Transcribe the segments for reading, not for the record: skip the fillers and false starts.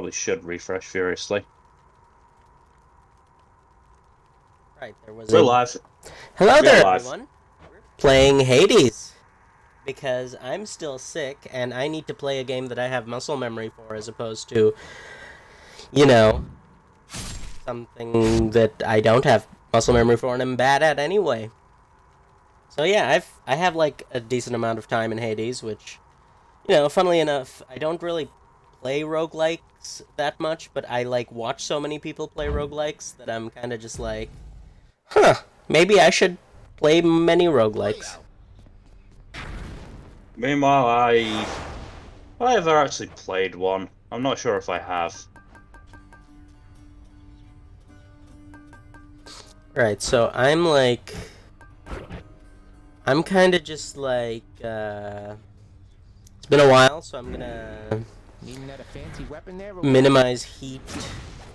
probably should refresh furiously. Right, there was We're live. Hello We're there, live. everyone. We're playing Hades. Because I'm still sick, and I need to play a game that I have muscle memory for, as opposed to, you know, something that I don't have muscle memory for and I'm bad at anyway. So yeah, I have like a decent amount of time in Hades, which, funnily enough, I don't really play roguelikes that much, but I like watch so many people play roguelikes that I'm kind of just like, maybe I should play many roguelikes. Meanwhile, have I ever actually played one? I'm not sure if I have. Right, so I'm kind of just like, it's been a while, so I'm gonna minimize heat,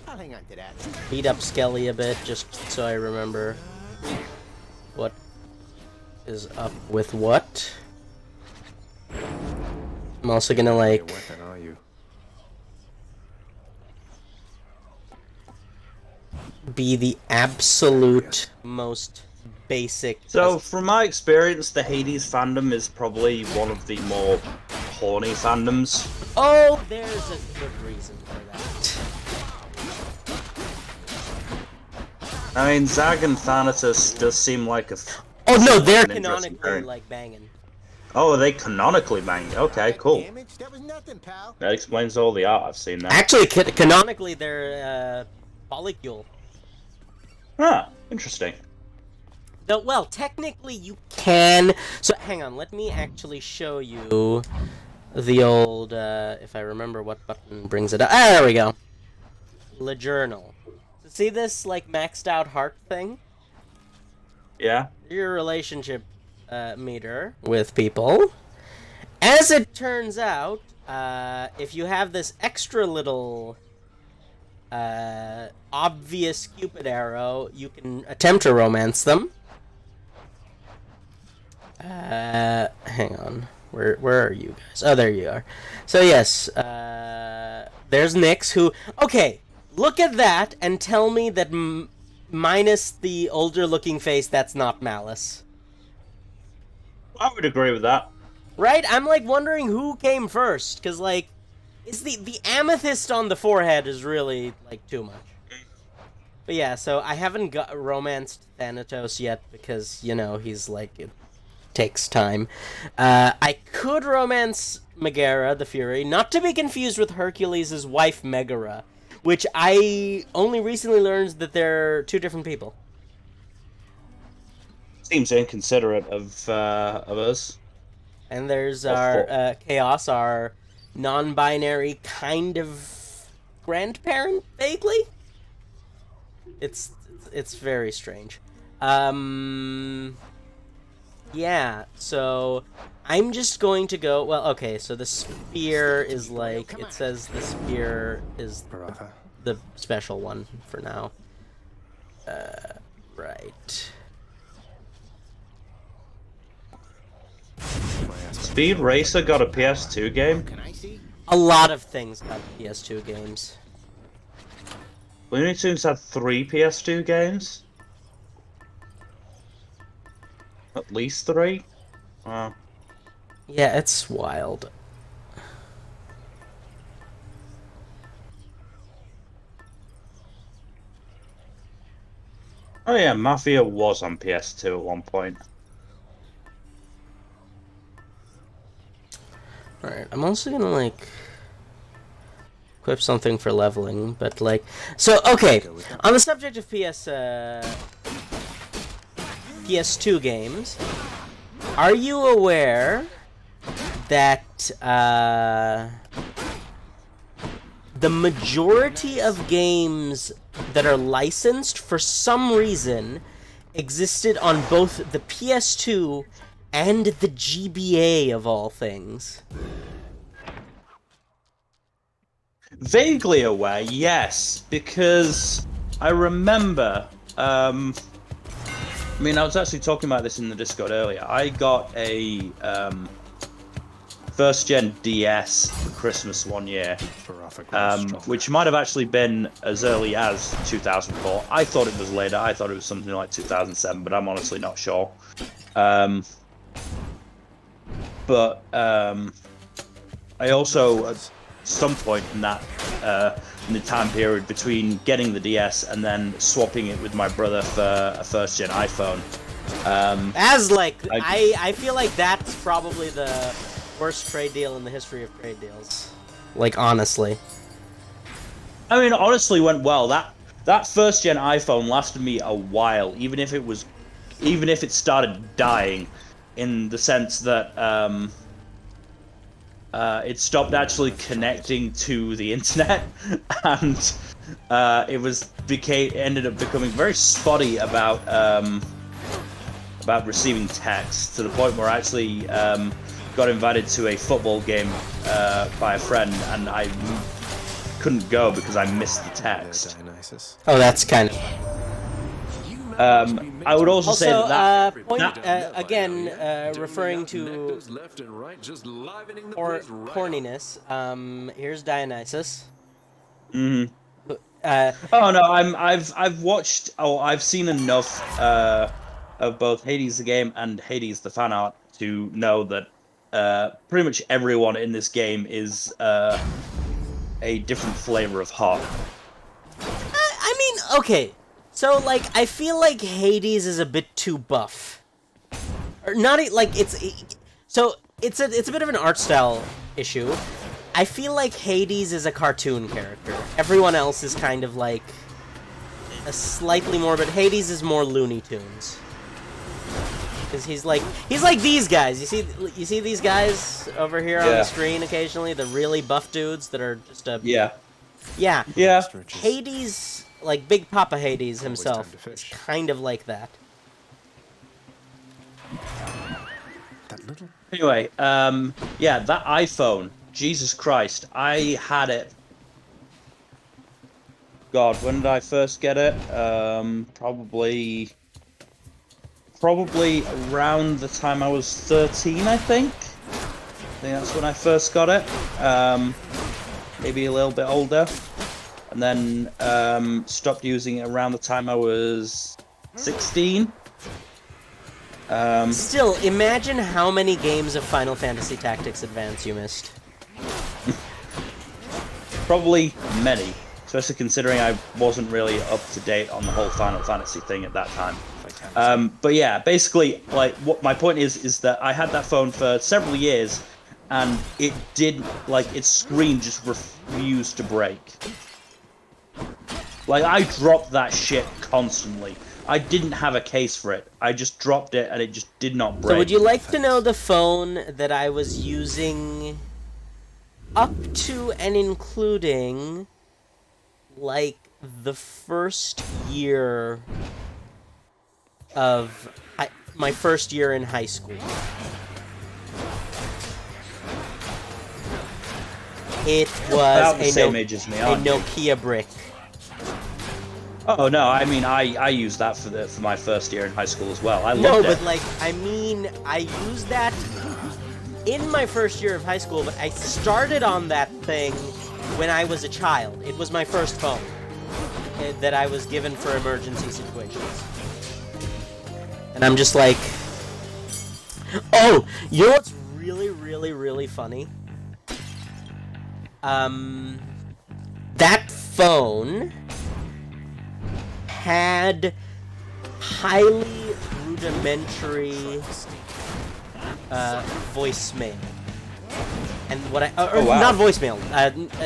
I'll hang on to that. beat up Skelly a bit, just so I remember what is up with what. I'm also gonna like be the absolute most basic. So, from my experience, the Hades fandom is probably one of the more horny fandoms. Oh, there's a good reason for that. I mean, Zag and Thanatos does seem like a... Oh no, they're an interesting canonically pairing. like banging. Oh, are they canonically banged? Okay, cool. Damage? That was nothing, pal. That explains all the art I've seen there. Actually, canonically, they're polycule. Ah, interesting. Though, well, technically you can. So, hang on. Let me actually show you the old, if I remember what button brings it up. Ah, there we go. Le journal. So see this, like, maxed out heart thing? Yeah? Your relationship meter with people. As it turns out, if you have this extra little obvious Cupid arrow, you can attempt to romance them. Hang on. Where are you guys? Oh, there you are. So yes, there's Nyx, who... Okay, look at that and tell me that minus the older-looking face, that's not Malice. I would agree with that. Right? I'm, like, wondering who came first, because, like, is the amethyst on the forehead is really, like, too much. But yeah, so I haven't romanced Thanatos yet, because, he's, like... It takes time. I could romance Megara, the Fury, not to be confused with Hercules' wife, Megara, which I only recently learned that they're two different people. Seems inconsiderate of us. And there's our Chaos, our non-binary kind of grandparent, vaguely. It's very strange. Yeah, so I'm just going to go... Well, okay, so the spear is like... It says the spear is the special one for now. Right. Speed Racer got a PS2 game? A lot of things got PS2 games. Looney Tunes had 3 PS2 games? At least 3? Wow. Yeah, it's wild. Oh yeah, Mafia was on PS2 at one point. Alright, I'm also gonna, like... equip something for leveling, but, like... So, okay, on the subject of PS2 games, are you aware that the majority of games that are licensed for some reason existed on both the PS2 and the GBA of all things? Vaguely aware, yes, because I remember, I was actually talking about this in the Discord earlier. I got a first gen DS for Christmas one year, which might have actually been as early as 2004. I thought it was later. I thought it was something like 2007, but I'm honestly not sure. I also, at some point in that in the time period between getting the DS and then swapping it with my brother for a first gen iPhone. I feel like that's probably the worst trade deal in the history of trade deals. Like, honestly. I mean, honestly, went well. That first gen iPhone lasted me a while, even if it started dying, in the sense that it stopped actually connecting to the internet, and it ended up becoming very spotty about receiving text, to the point where I actually got invited to a football game by a friend, and I couldn't go because I missed the text. Oh, that's kind of... I would also say referring to corniness, here's Dionysus. Mm-hmm. I've seen enough of both Hades the game and Hades the fan art to know that pretty much everyone in this game is a different flavor of hot. I mean, okay, so like I feel like Hades is a bit too buff, or not like it's a bit of an art style issue. I feel like Hades is a cartoon character. Everyone else is kind of like a slightly more, but Hades is more Looney Tunes. Because he's like these guys. You see these guys over here on the screen occasionally, the really buff dudes that are just yeah. Hades, like Big Papa Hades himself, is kind of like that. Anyway, that iPhone, Jesus Christ, I had it. God, when did I first get it? Probably around the time I was 13, I think. I think that's when I first got it. Maybe a little bit older. And then stopped using it around the time I was 16. Still, imagine how many games of Final Fantasy Tactics Advance you missed. Probably many, especially considering I wasn't really up to date on the whole Final Fantasy thing at that time. But yeah, basically, like, what my point is that I had that phone for several years, and it did, like, its screen just refused to break. Like, I dropped that shit constantly. I didn't have a case for it. I just dropped it, and it just did not break. So would you like to know the phone that I was using up to and including, like, the first year of my first year in high school? It was the same age as me, a Nokia brick. Oh no, I mean I used that for my first year in high school as well. I loved it. No, but like I mean I used that in my first year of high school, but I started on that thing when I was a child. It was my first phone that I was given for emergency situations. And I'm just like, oh, you know what's really, really, really funny? That phone had highly rudimentary voicemail. And what not voicemail,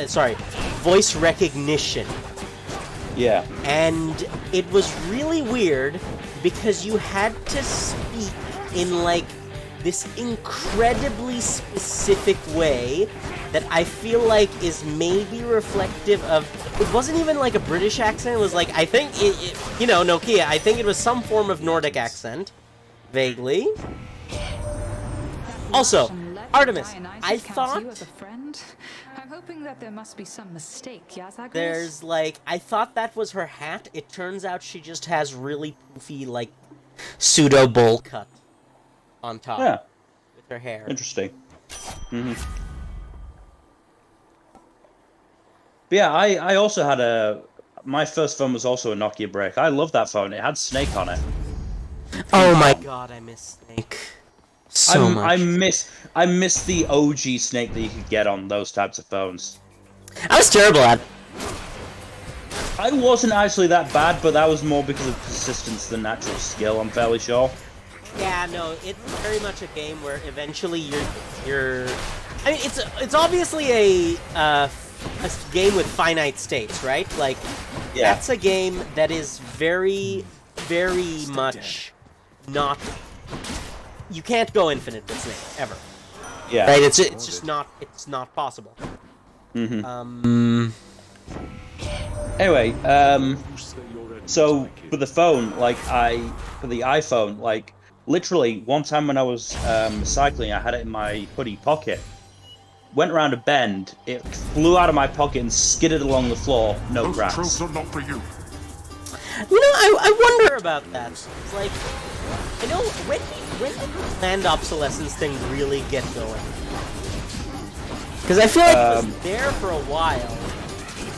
sorry, voice recognition. Yeah. And it was really weird because you had to speak in like this incredibly specific way that I feel like is maybe reflective of... It wasn't even like a British accent. It was like, I think, you know, Nokia, I think it was some form of Nordic accent. Vaguely. Also, Artemis, I thought... I'm hoping that there must be some mistake, Yazagos. There's like... I thought that was her hat. It turns out she just has really poofy, like, pseudo bowl cut on top. Yeah. With her hair. Interesting. But yeah, I also had my first phone was also a Nokia brick. I love that phone. It had Snake on it. Oh my god, I miss Snake so much. I miss the OG Snake that you could get on those types of phones. I was terrible at it. I wasn't actually that bad, but that was more because of persistence than natural skill, I'm fairly sure. Yeah, no, it's very much a game where eventually you're. I mean, it's obviously a game with finite states, right? Like, Yeah. that's a game that is very, very much not. You can't go infinite with Snake ever. Yeah. Right? It's just not. It's not possible. Anyway, so for the phone, for the iPhone, literally one time when I was cycling, I had it in my hoodie pocket. Went around a bend, it flew out of my pocket and skidded along the floor. No cracks. Those tropes are not for you. You know, I wonder about that. It's like, I know when did the planned obsolescence thing really get going? Because I feel like it was there for a while,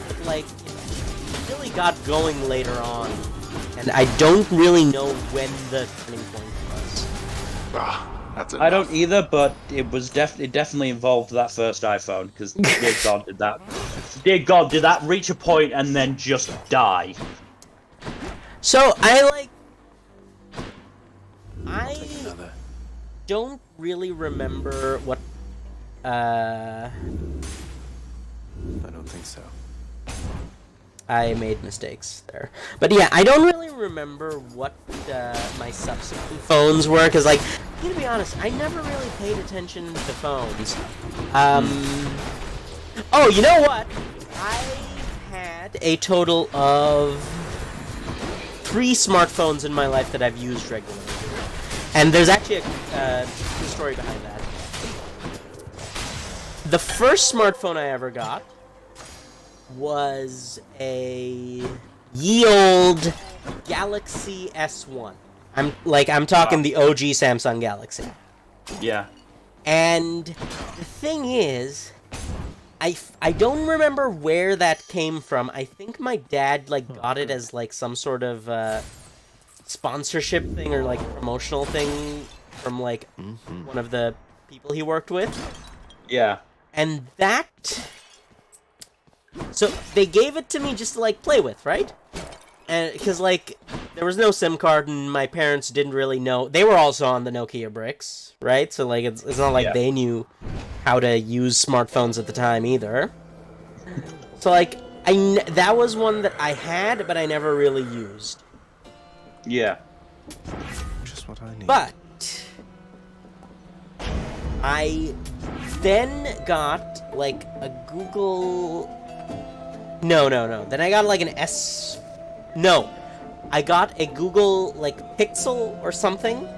but like it really got going later on, and I don't really know when the turning point was. That's enough. I don't either, but it was definitely involved that first iPhone, because dear God did that. Dear God, did that reach a point and then just die? So I don't really remember what. I don't think so. I made mistakes there. But yeah, I don't really remember what my subsequent phones were, because, like, to be honest, I never really paid attention to phones. Oh, you know what? I've had a total of 3 smartphones in my life that I've used regularly. And there's actually a story behind that. The first smartphone I ever got was a ye old Galaxy S1. I'm talking the OG Samsung Galaxy. Yeah. And the thing is, I don't remember where that came from. I think my dad got it as some sort of sponsorship thing or promotional thing from one of the people he worked with. Yeah. And that. So they gave it to me just to play with, right? And because there was no SIM card and my parents didn't really know. They were also on the Nokia bricks, right? So it's not like they knew how to use smartphones at the time either. So that was one that I had, but I never really used. Yeah. Just what I need. But I then got a Google. No. Then I got an S. No, I got a Google Pixel or something.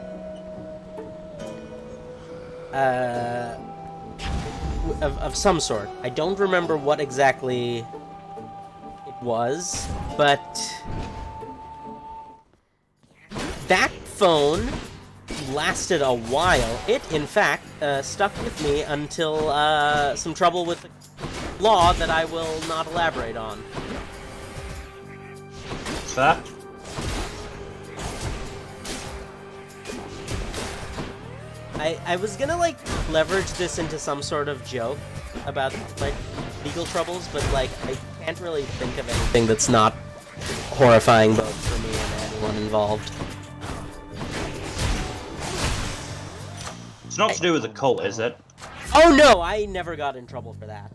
Of some sort. I don't remember what exactly it was, but that phone lasted a while. It, in fact, stuck with me until some trouble with the law that I will not elaborate on. Fair. I was gonna leverage this into some sort of joke about legal troubles, but I can't really think of anything that's not horrifying both for me and anyone involved. It's not to do with the cult, is it? Oh no, I never got in trouble for that.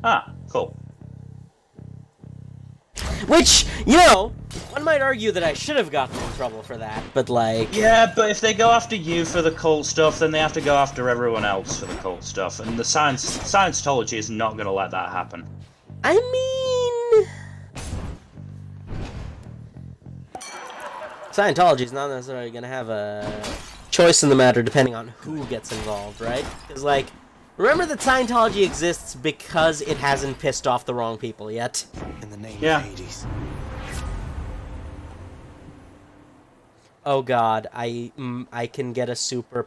Ah, cool. Which, one might argue that I should have gotten in trouble for that, but Yeah, but if they go after you for the cult stuff, then they have to go after everyone else for the cult stuff, and the Scientology is not going to let that happen. I mean, Scientology is not necessarily going to have a choice in the matter depending on who gets involved, right? Because, remember that Scientology exists because it hasn't pissed off the wrong people yet. In the name Yeah. of Hades. Oh god, I can get a super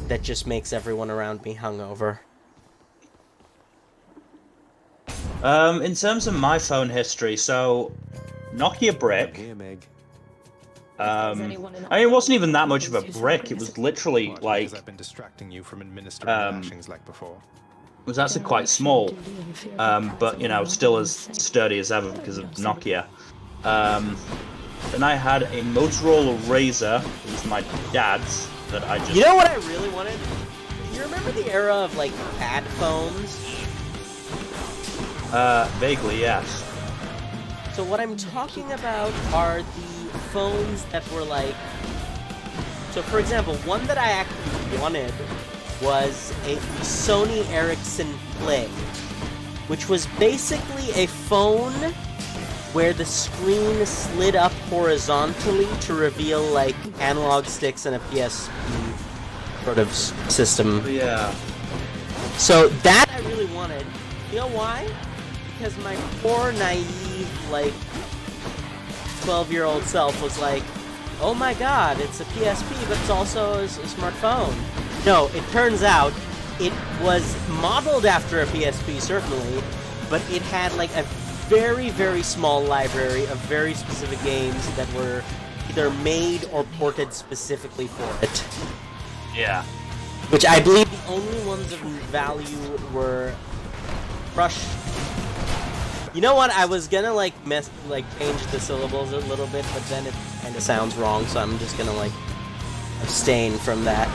that just makes everyone around me hungover. In terms of my phone history, so Nokia brick. Here, Meg. I mean, it wasn't even that much of a brick. It was literally What, like because I've been distracting you from administering lashings like before. it was actually quite small, but you know, still as sturdy as ever because of Nokia. Then I had a Motorola Razr. It was my dad's that I just. You know what I really wanted? You remember the era of like pad phones? Vaguely, yes. So what I'm talking about are the phones that were like... So for example, one that I actually wanted was a Sony Ericsson Play, which was basically a phone where the screen slid up horizontally to reveal like analog sticks and a PSP sort of system. Yeah. So that I really wanted. You know why? Because my poor, naive, like, 12-year-old self was like, oh my god, it's a PSP, but it's also a smartphone. No, it turns out it was modeled after a PSP, certainly, but it had, like, a very, very small library of very specific games that were either made or ported specifically for it. Yeah. Which I believe the only ones of value were Crush. You know what? I was gonna change the syllables a little bit, but then it kind of sounds wrong, so I'm just gonna abstain from that.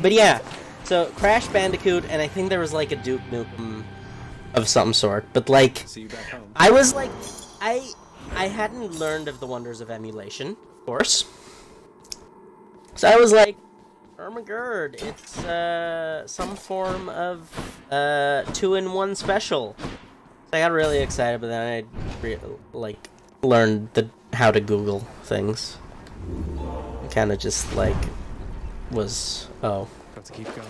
But yeah, so Crash Bandicoot, and I think there was like a Duke Nukem of some sort. But like, See you back home. I was like, I hadn't learned of the wonders of emulation, of course. So I was like, oh my god, it's some form of 2-in-1 special. So I got really excited, but then I learned how to Google things. I kind of just was Got to keep going.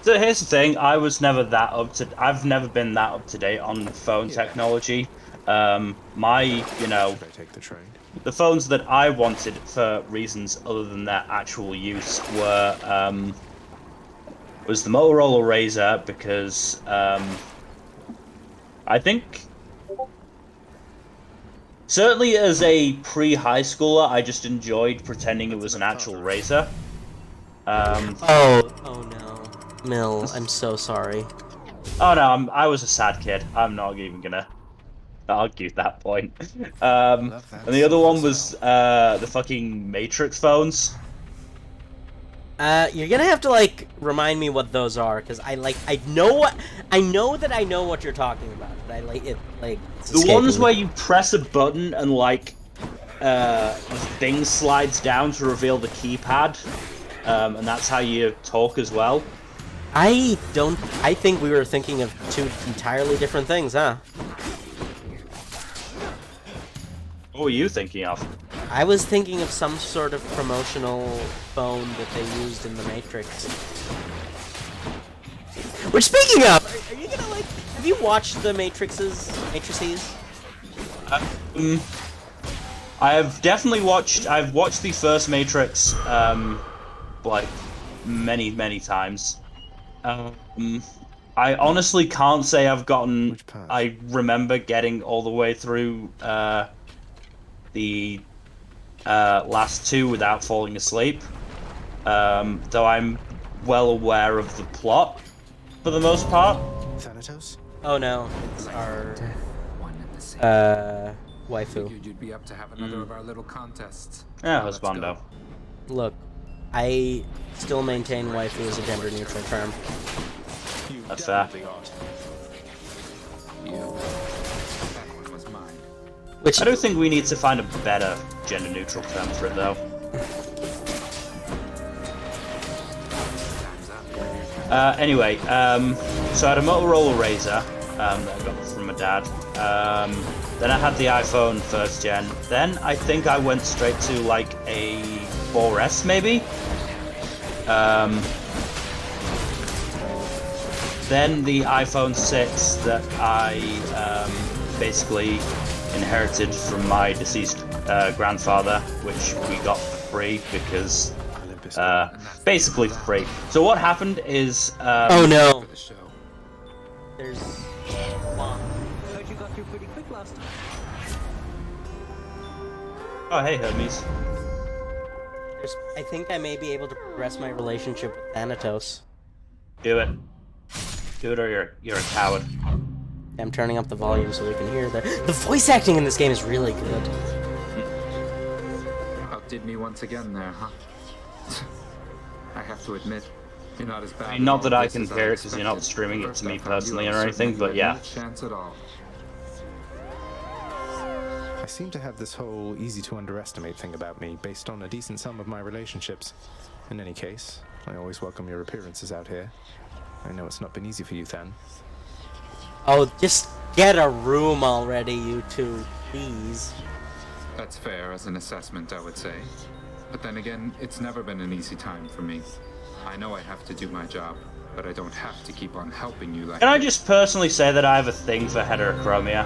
So here's the thing: I've never been that up to date on phone technology. My, Should I take the train? the phones that I wanted for reasons other than their actual use were was the Motorola Razr because I think certainly as a pre-high schooler I just enjoyed pretending it was an actual Razr. Oh no, Mill, I'm so sorry. Oh no, I was a sad kid. I'm not even gonna argue that point. And the other one was the fucking Matrix phones. You're gonna have to remind me what those are, because I know that I know what you're talking about, but it's The ones escaping where me. you press a button and the thing slides down to reveal the keypad, and that's how you talk as well. I think we were thinking of two entirely different things, huh? What were you thinking of? I was thinking of some sort of promotional phone that they used in the Matrix. Which, speaking of, are you gonna have you watched the Matrices? I've definitely watched. I've watched the first Matrix, many times. I honestly can't say I've gotten. Which part? I remember getting all the way through the last two without falling asleep. Though I'm well aware of the plot for the most part. Thanatos? Oh no, it's our One and the same. waifu. Figured you'd be up to have another of our little contests. Yeah, Let's husbando. go. Look, I still maintain waifu as a gender-neutral term. You That's fair. definitely ought. You. That one was mine. Which I don't think we need to find a better gender-neutral term for it, though. Time's up. Anyway, so I had a Motorola Razr that I got from my dad. Then I had the iPhone first gen. Then I think I went straight to a 4S maybe. Then the iPhone 6 that I basically inherited from my deceased grandfather, which we got for free because basically for free. So what happened is Oh no. For the show. There's. Heard you got through pretty quick last time. oh hey Hermes. I think I may be able to progress my relationship with Thanatos. Do it. Do it, or you're a coward. I'm turning up the volume so we can hear the voice acting in this game is really good. Outdid me once again there, huh? I have to admit, you're not as bad. I mean, not at that all I this can as compare it because you're not expected. streaming it First to me I found you personally on or a anything, certain but yeah. no chance at all. I seem to have this whole easy to underestimate thing about me based on a decent sum of my relationships. In any case, I always welcome your appearances out here. I know it's not been easy for you, Than. Oh, just get a room already, you two, please. That's fair as an assessment, I would say. But then again, it's never been an easy time for me. I know I have to do my job, but I don't have to keep on helping you like Can I this. just personally say that I have a thing for heterochromia?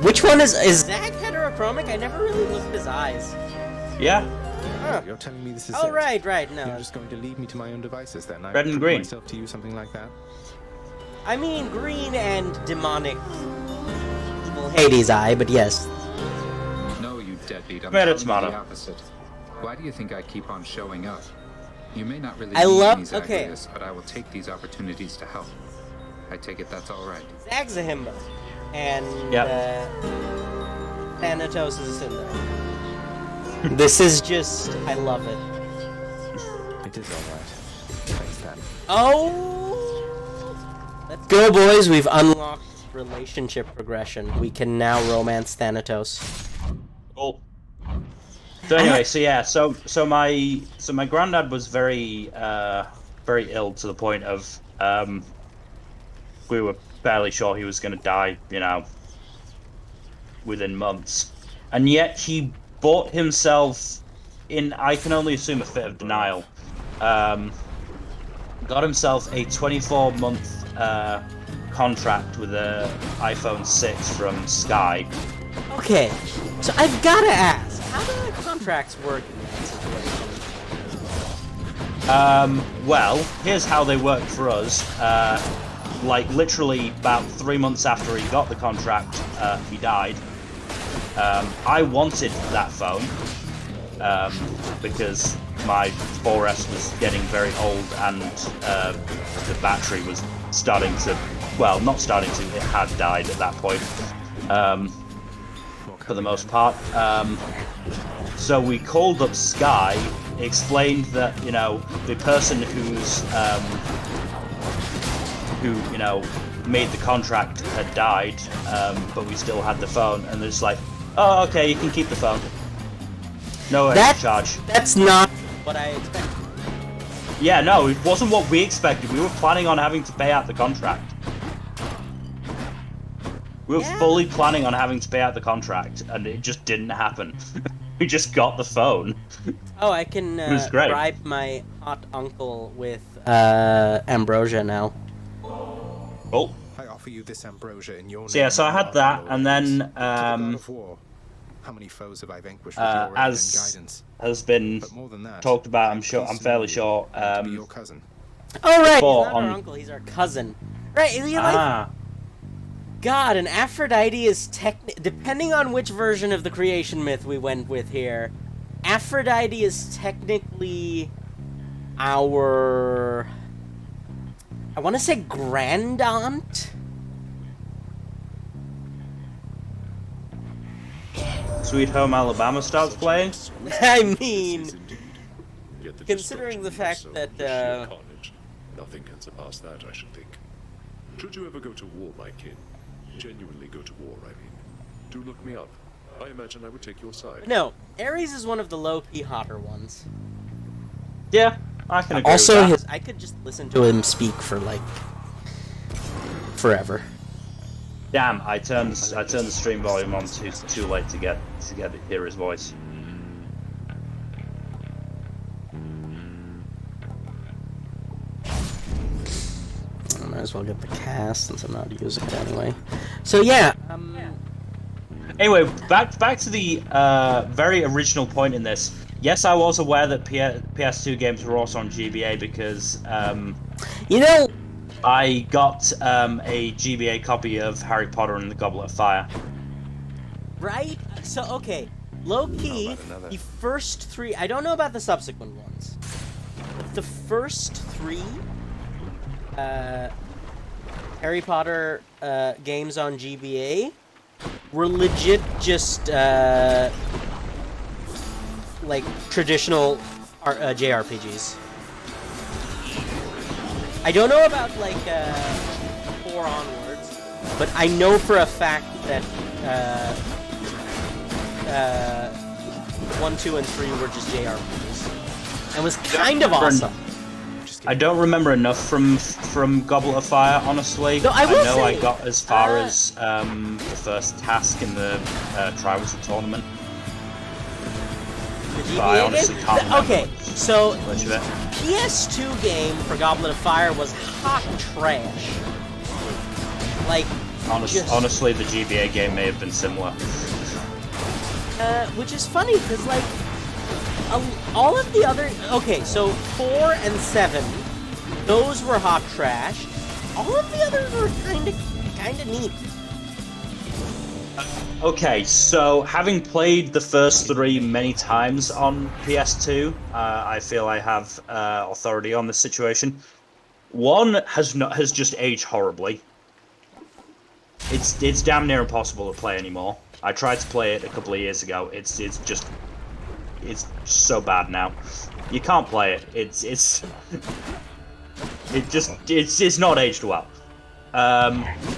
Which one is Zach heterochromic? I never really looked at his eyes. Yeah. You're telling me this is Oh, it? right, You're no. just going to leave me to my own devices then? I Red and prove green. myself to you something like that? I mean, green and demonic evil Hades eye, but yes. No, you deadbeat. I'm Tomato, telling you tomato. the opposite. Why do you think I keep on showing up? You may not really I need love- me, okay. Zagreus, but I will take these opportunities to help. I take it that's all right. Zach's a himbo. And, Yep. Thanatos is a cinder. This is just, I love it. It is alright. Thanks, Than. Oh! Let's go, boys. We've unlocked relationship progression. We can now romance Thanatos. Cool. So anyway, so yeah, so my granddad was very very ill to the point of we were fairly sure he was going to die, you know, within months, and yet he bought himself, in I can only assume a fit of denial, got himself a 24-month contract with a iPhone 6 from Sky. Okay, so I've gotta ask, how do the contracts work in that situation? Well, here's how they work for us. Like, literally about 3 months after he got the contract, he died. I wanted that phone, because my 4S was getting very old and the battery was starting to, well, not starting to, it had died at that point, for the most part. So we called up Sky, explained that, you know, the person who, you know, made the contract had died, but we still had the phone, and they're just like, oh, okay, you can keep the phone. No extra charge. That's not what I expected. Yeah, no, it wasn't what we expected. We were planning on having to pay out the contract. We were fully planning on having to pay out the contract, and it just didn't happen. We just got the phone. Oh, I can was great. bribe my hot uncle with ambrosia now. Oh. I offer you this ambrosia in your name. So yeah, so I had Lord that, of and Lords. then, To the God of War. How many foes have I vanquished with your aid and as guidance? has been But more than that, talked about, I'm pleased to fairly know sure. to be your cousin. Oh, right, he's Before not on- our uncle, he's our cousin. Right, is he like... Ah, God, and Aphrodite is depending on which version of the creation myth we went with here, Aphrodite is technically our... I want to say grand-aunt? Sweet Home Alabama starts playing. I mean, Yet the considering the destruction fact of that, sheer carnage, nothing can surpass that, I should think. Should you ever go to war, my kin, genuinely go to war, I mean, do look me up. I imagine I would take your side. no, Ares is one of the low-key hotter ones. Yeah, I can agree Also, with that. I could just listen to him speak for, like, forever. Damn, I turned the stream volume on too late to hear his voice. I might as well get the cast since I'm not using it anyway. So yeah, Anyway, back to the very original point in this. Yes, I was aware that PS2 games were also on GBA because You know, I got a GBA copy of Harry Potter and the Goblet of Fire. right? So, okay, low key, about another. the first three, I don't know about the subsequent ones, but the first three Harry Potter games on GBA were legit just like traditional JRPGs. I don't know about like 4 onwards, but I know for a fact that 1, 2, and 3 were just JRPGs, and was kind of awesome. I don't remember enough from Goblet of Fire, honestly. No, I will know say, I got as far as the first task in the Trials tournament. The But I GBA honestly game? can't remember Okay, so much of it. PS2 game for Goblet of Fire was hot trash. Like, Honestly, the GBA game may have been similar. which is funny because like all of the other so 4 and 7, those were hot trash. All of the others were kind of neat. Okay, so having played the first 3 many times on PS2, I feel I have authority on this situation. 1 has just aged horribly. It's damn near impossible to play anymore. I tried to play it a couple of years ago. It's so bad now. You can't play it. It's not aged well.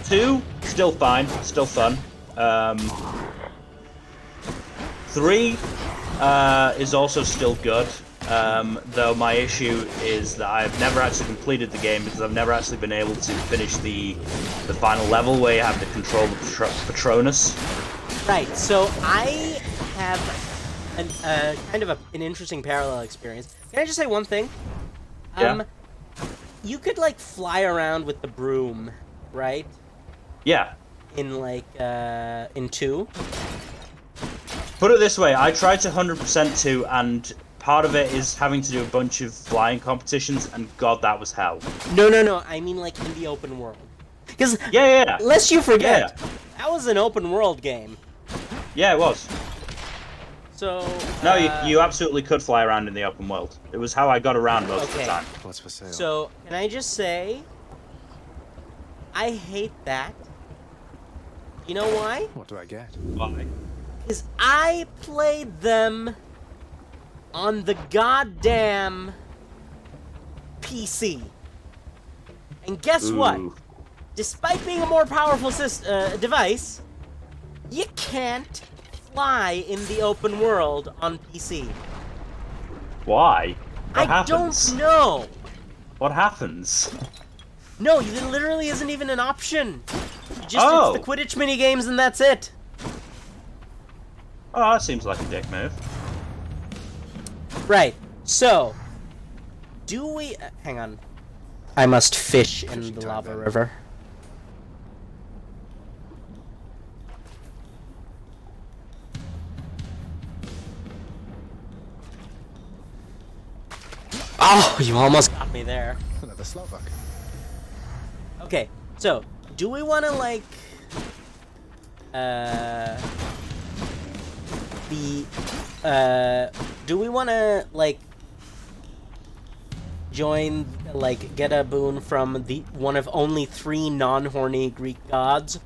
2, still fine, still fun. 3 is also still good, though my issue is that I've never actually completed the game because I've never actually been able to finish the final level where you have to control the Patronus. Right, so I have kind of an interesting parallel experience. Can I just say one thing? Yeah. You could like fly around with the broom, right? Yeah. In like in 2. Put it this way, I tried to 100% 2, and part of it is having to do a bunch of flying competitions, and God, that was hell. No, I mean like in the open world. Because Yeah. lest you forget, Yeah. that was an open world game. Yeah, it was. So No, you absolutely could fly around in the open world. It was how I got around most of the time. What's for sale? So can I just say, I hate that. You know why? What do I get? Why? Because I played them on the goddamn PC. And guess what? Ooh. Despite being a more powerful device, you can't fly in the open world on PC. Why? What I happens? don't know. What happens? No, there literally isn't even an option. You just Oh. it's the Quidditch mini games and that's it. Oh, that seems like a dick move. Right. So, do we hang on. I must fish in Fishing the time, lava then. river. Oh, you almost got me there. Another Slovak. Okay, so do we want to like do we want to like join like get a boon from the one of only 3 non-horny Greek gods,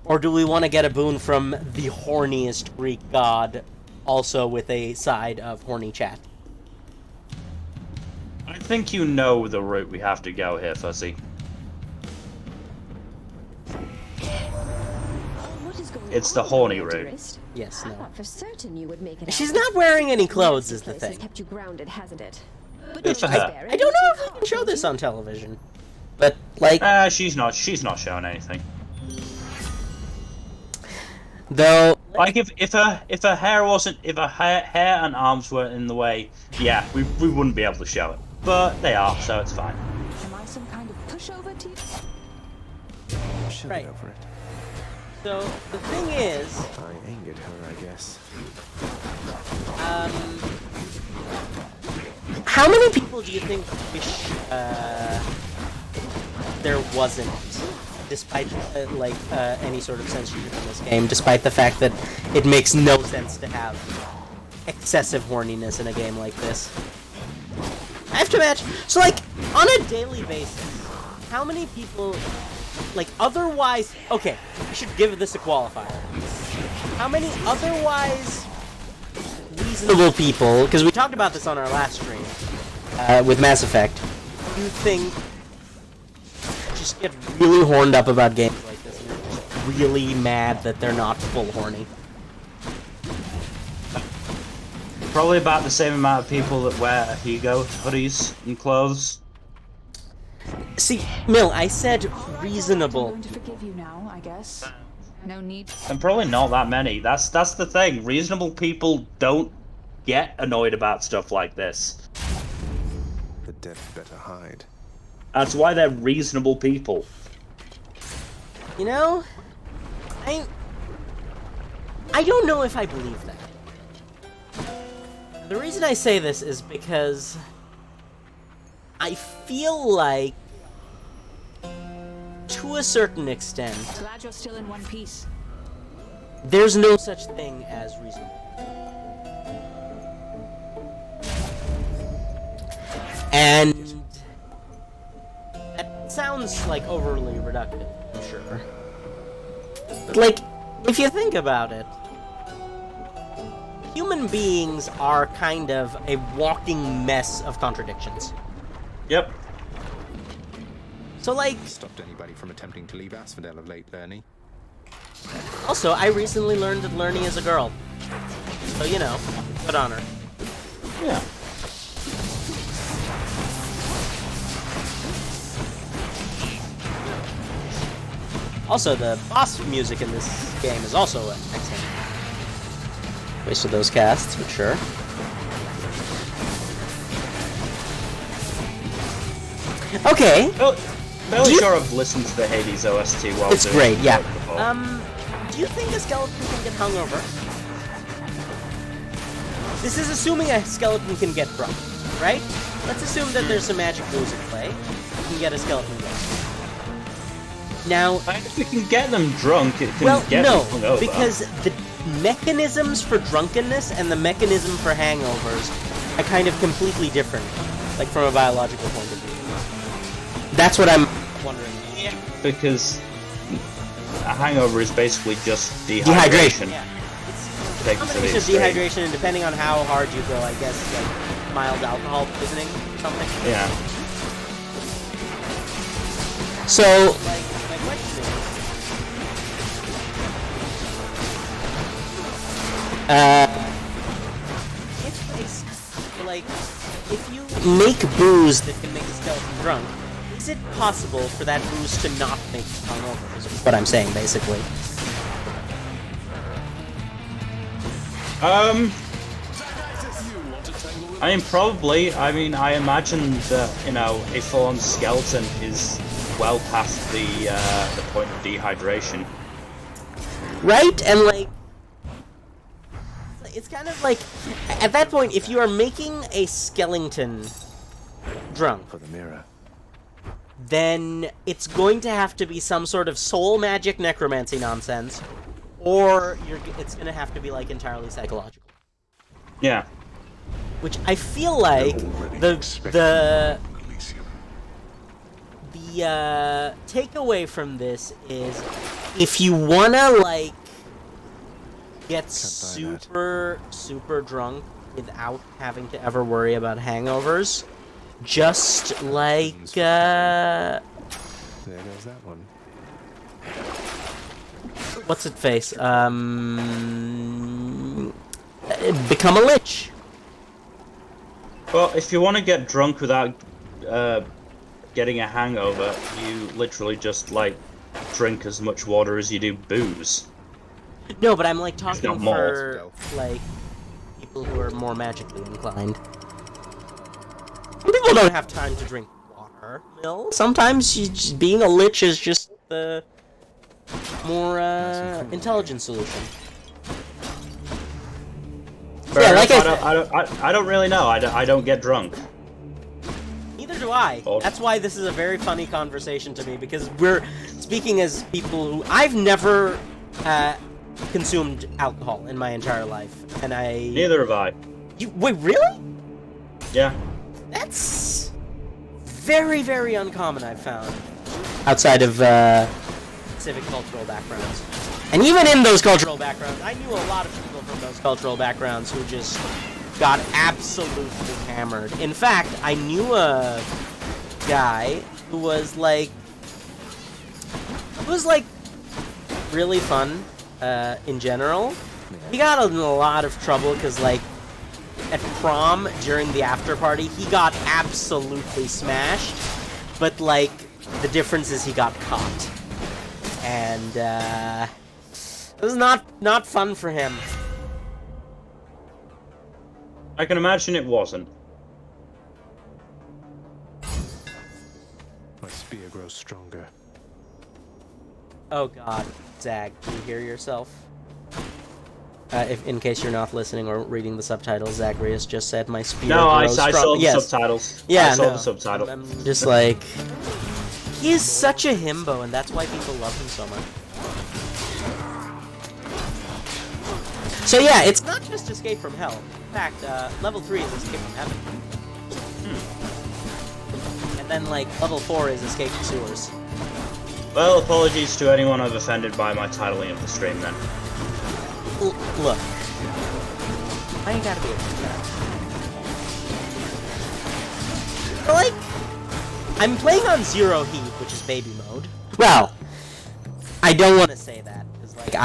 or do we want to get a boon from the horniest Greek god, also with a side of horny chat? I think you know the route we have to go here, Fuzzy. What is going It's on, the horny my route. dearest? Yes, I no. thought for certain you would make it. She's out. not wearing any clothes, This is the place has thing. kept you grounded, hasn't it? But Good for don't her. despair, I don't know it's if I hard, can show don't this you? on television, but like, She's not showing anything. though. Like if her hair wasn't, if her hair and arms weren't in the way, yeah, we wouldn't be able to show it. But they are, so it's fine. Am I some kind of pushover to you? She'll Right. get over it. So the thing is, I angered her, I guess. how many people do you think wish there wasn't, despite any sort of censorship in this game, despite the fact that it makes no sense to have excessive horniness in a game like this? I have to imagine. So, like, on a daily basis, how many people, like, otherwise... Okay, I should give this a qualifier. How many otherwise reasonable people, because we talked about this on our last stream, with Mass Effect, do you think just get really horned up about games like this and are just really mad that they're not full horny? Probably about the same amount of people that wear Hugo hoodies and clothes. See, Mill, I said I'm reasonable. going to forgive you now, I guess. No need. And probably not that many. That's the thing. Reasonable people don't get annoyed about stuff like this. The dead better hide. That's why they're reasonable people. You know, I don't know if I believe that. The reason I say this is because I feel like, to a certain extent, Glad you're still in one piece. there's no such thing as reasonable. And that sounds like overly reductive, I'm sure. But, like, if you think about it, human beings are kind of a walking mess of contradictions. Yep. So, like... Stopped anybody from attempting to leave Asphodel of late, Lerny. Also, I recently learned that Lerny is a girl. So, you know, good on her. Yeah. Also, the boss music in this game is also excellent. Wasted those casts, but sure. Okay. Well, fairly sure I've listened to the Hades OST while It's doing great, it yeah. before. Do you think a skeleton can get hungover? This is assuming a skeleton can get drunk, right? Let's assume that there's some magic rules at play. You can get a skeleton drunk. Now, if we can get them drunk, it can well, get no, them hungover. because the mechanisms for drunkenness and the mechanism for hangovers are kind of completely different, like from a biological point of view. That's what I'm wondering. Yeah, because a hangover is basically just dehydration. Yeah. It's Take a it to the combination of extreme. dehydration, and depending on how hard you go, I guess, like mild alcohol poisoning or something. Yeah. So, like, my question if you make booze that can make a skeleton drunk, is it possible for that booze to not make you hungover? Is what I'm saying, basically. I mean, probably. I mean, I imagine that, you know, a full-on skeleton is well past the point of dehydration. Right? And, like, it's kind of like, at that point, if you are making a skeleton drunk, For the mirror. then it's going to have to be some sort of soul magic necromancy nonsense, or it's going to have to be, like, entirely psychological. Yeah. Which I feel like the takeaway from this is, if you wanna, like, get super drunk without having to ever worry about hangovers, just like There goes that one. what's it face? Become a lich. Well, if you want to get drunk without getting a hangover, you literally just, like, drink as much water as you do booze. No, but I'm, like, talking not more. for, like, people who are more magically inclined. Some people don't have time to drink water, Mill. Sometimes being a lich is just the more intelligent solution. Fair Yeah, enough. like I don't really know. I don't get drunk. Neither do I. Oh. That's why this is a very funny conversation to me, because we're speaking as people who... I've never consumed alcohol in my entire life, and I... Neither have I. Wait, really? Yeah. That's very, very uncommon, I've found. Outside of civic cultural backgrounds. And even in those cultural backgrounds, I knew a lot of people from those cultural backgrounds who just got absolutely hammered. In fact, I knew a guy who was like really fun in general. He got in a lot of trouble because, like, at prom during the after party, he got absolutely smashed. But, like, the difference is he got caught, and it was not fun for him. I can imagine it wasn't. My spear grows stronger. Oh God, Zag, do you hear yourself? If, in case you're not listening or reading the subtitles, Zagreus just said my spear No, I grows saw strong. the Yes. subtitles. Yeah, I saw no. the subtitle. I'm just like, he is such a himbo, and that's why people love him so much. So yeah, it's not just Escape from Hell. In fact, level 3 is Escape from Heaven. And then, like, level 4 is Escape from Sewers. Well, apologies to anyone I've offended by my titling of the stream then. Look. Why you gotta be a but, like, I'm playing on Zero Heat, which is baby mode. Well, I don't want to say that, because, like,